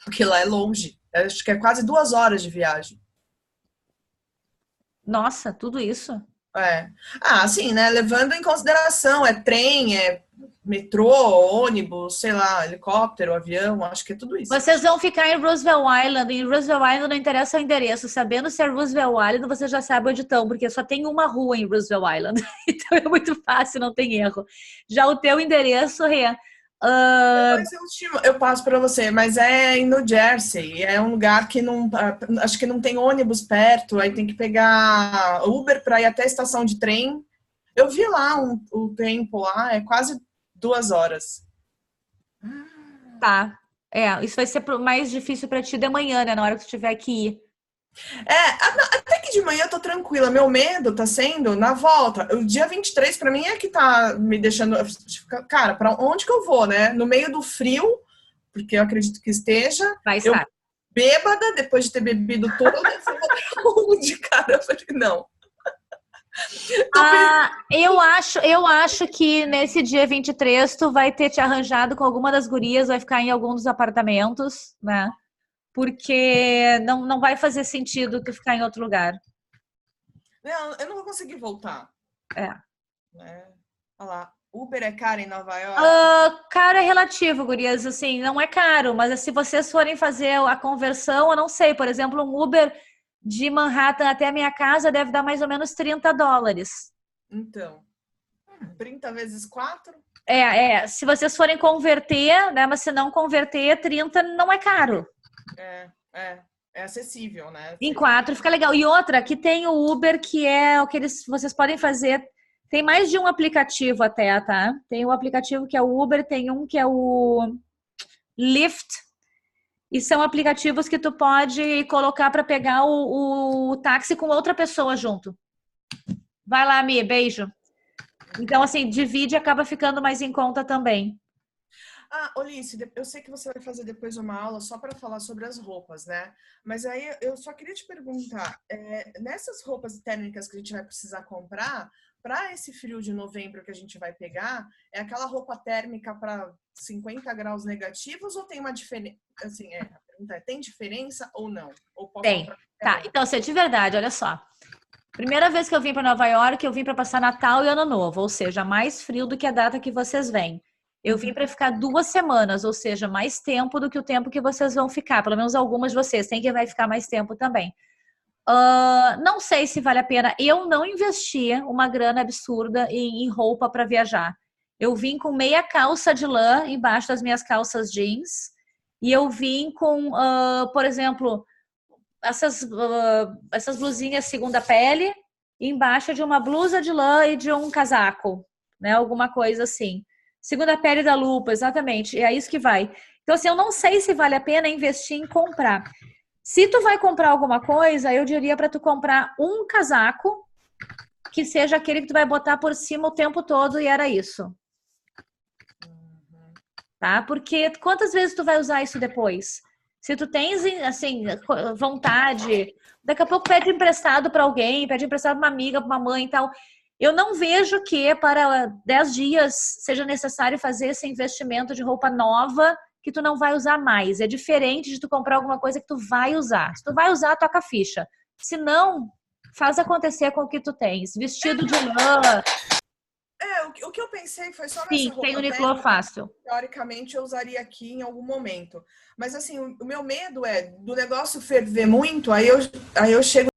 Porque lá é longe. Eu acho que é quase 2 horas de viagem. Nossa, tudo isso? É. Sim, né? Levando em consideração, é trem, é metrô, ônibus, sei lá, helicóptero, avião, acho que é tudo isso. Vocês vão ficar em Roosevelt Island. Em Roosevelt Island não interessa o endereço. Sabendo se é Roosevelt Island, você já sabe onde estão, porque só tem uma rua em Roosevelt Island. Então é muito fácil, não tem erro. Já o teu endereço, Rê, eu passo para você, mas é em New Jersey, é um lugar que não, acho que não tem ônibus perto, aí tem que pegar Uber para ir até a estação de trem. Eu vi lá o tempo lá, é quase 2 horas. Tá, isso vai ser mais difícil para ti de manhã, né, na hora que tu tiver que ir. Até que de manhã eu tô tranquila. Meu medo tá sendo na volta. O dia 23 pra mim é que tá me deixando... Cara, pra onde que eu vou, né? No meio do frio, porque eu acredito que esteja. Vai estar. Eu bêbada, depois de ter bebido todo, eu vou onde, cara? Eu falei, não. Eu acho que nesse dia 23 tu vai ter te arranjado com alguma das gurias, vai ficar em algum dos apartamentos, né? Porque não vai fazer sentido tu ficar em outro lugar. Não, eu não vou conseguir voltar. Né? Olha lá, Uber é caro em Nova York? Caro é relativo, gurias, assim, não é caro, mas se vocês forem fazer a conversão, eu não sei, por exemplo, um Uber de Manhattan até a minha casa deve dar mais ou menos $30. Então, 30 vezes 4? Se vocês forem converter, né, mas se não converter, 30 não é caro. É acessível, né? Em 4 fica legal. E outra, que tem o Uber, que é o que vocês podem fazer. Tem mais de um aplicativo até, tá? Tem um aplicativo que é o Uber, tem um que é o Lyft. E são aplicativos que tu pode colocar para pegar o táxi com outra pessoa junto. Vai lá, Mi, beijo. Então, assim, divide e acaba ficando mais em conta também. Olice, eu sei que você vai fazer depois uma aula só para falar sobre as roupas, né? Mas aí eu só queria te perguntar, nessas roupas térmicas que a gente vai precisar comprar, para esse frio de novembro que a gente vai pegar, é aquela roupa térmica para 50 graus negativos ou tem uma diferença? Assim, a pergunta é, tem diferença ou não? Ou tem. Tá, então, assim, de verdade, olha só. Primeira vez que eu vim para Nova York, eu vim para passar Natal e Ano Novo, ou seja, mais frio do que a data que vocês vêm. Eu vim para ficar 2 semanas, ou seja, mais tempo do que o tempo que vocês vão ficar. Pelo menos algumas de vocês. Tem quem vai ficar mais tempo também. Não sei se vale a pena. Eu não investi uma grana absurda em roupa para viajar. Eu vim com meia calça de lã embaixo das minhas calças jeans. E eu vim com, por exemplo, essas blusinhas segunda pele embaixo de uma blusa de lã e de um casaco, né? Alguma coisa assim. Segunda pele da lupa, exatamente. É isso que vai. Então, assim, eu não sei se vale a pena investir em comprar. Se tu vai comprar alguma coisa, eu diria para tu comprar um casaco que seja aquele que tu vai botar por cima o tempo todo e era isso. Tá? Porque quantas vezes tu vai usar isso depois? Se tu tens, assim, vontade, daqui a pouco pede emprestado para alguém, pede emprestado para uma amiga, para uma mãe e tal. Eu não vejo que para 10 dias seja necessário fazer esse investimento de roupa nova que tu não vai usar mais. É diferente de tu comprar alguma coisa que tu vai usar. Se tu vai usar, toca a ficha. Se não, faz acontecer com o que tu tens. Vestido de lã. O que eu pensei foi só nessa roupa. Sim, tem Uniqlo fácil. Teoricamente, eu usaria aqui em algum momento. Mas, assim, o meu medo é do negócio ferver muito, aí eu chego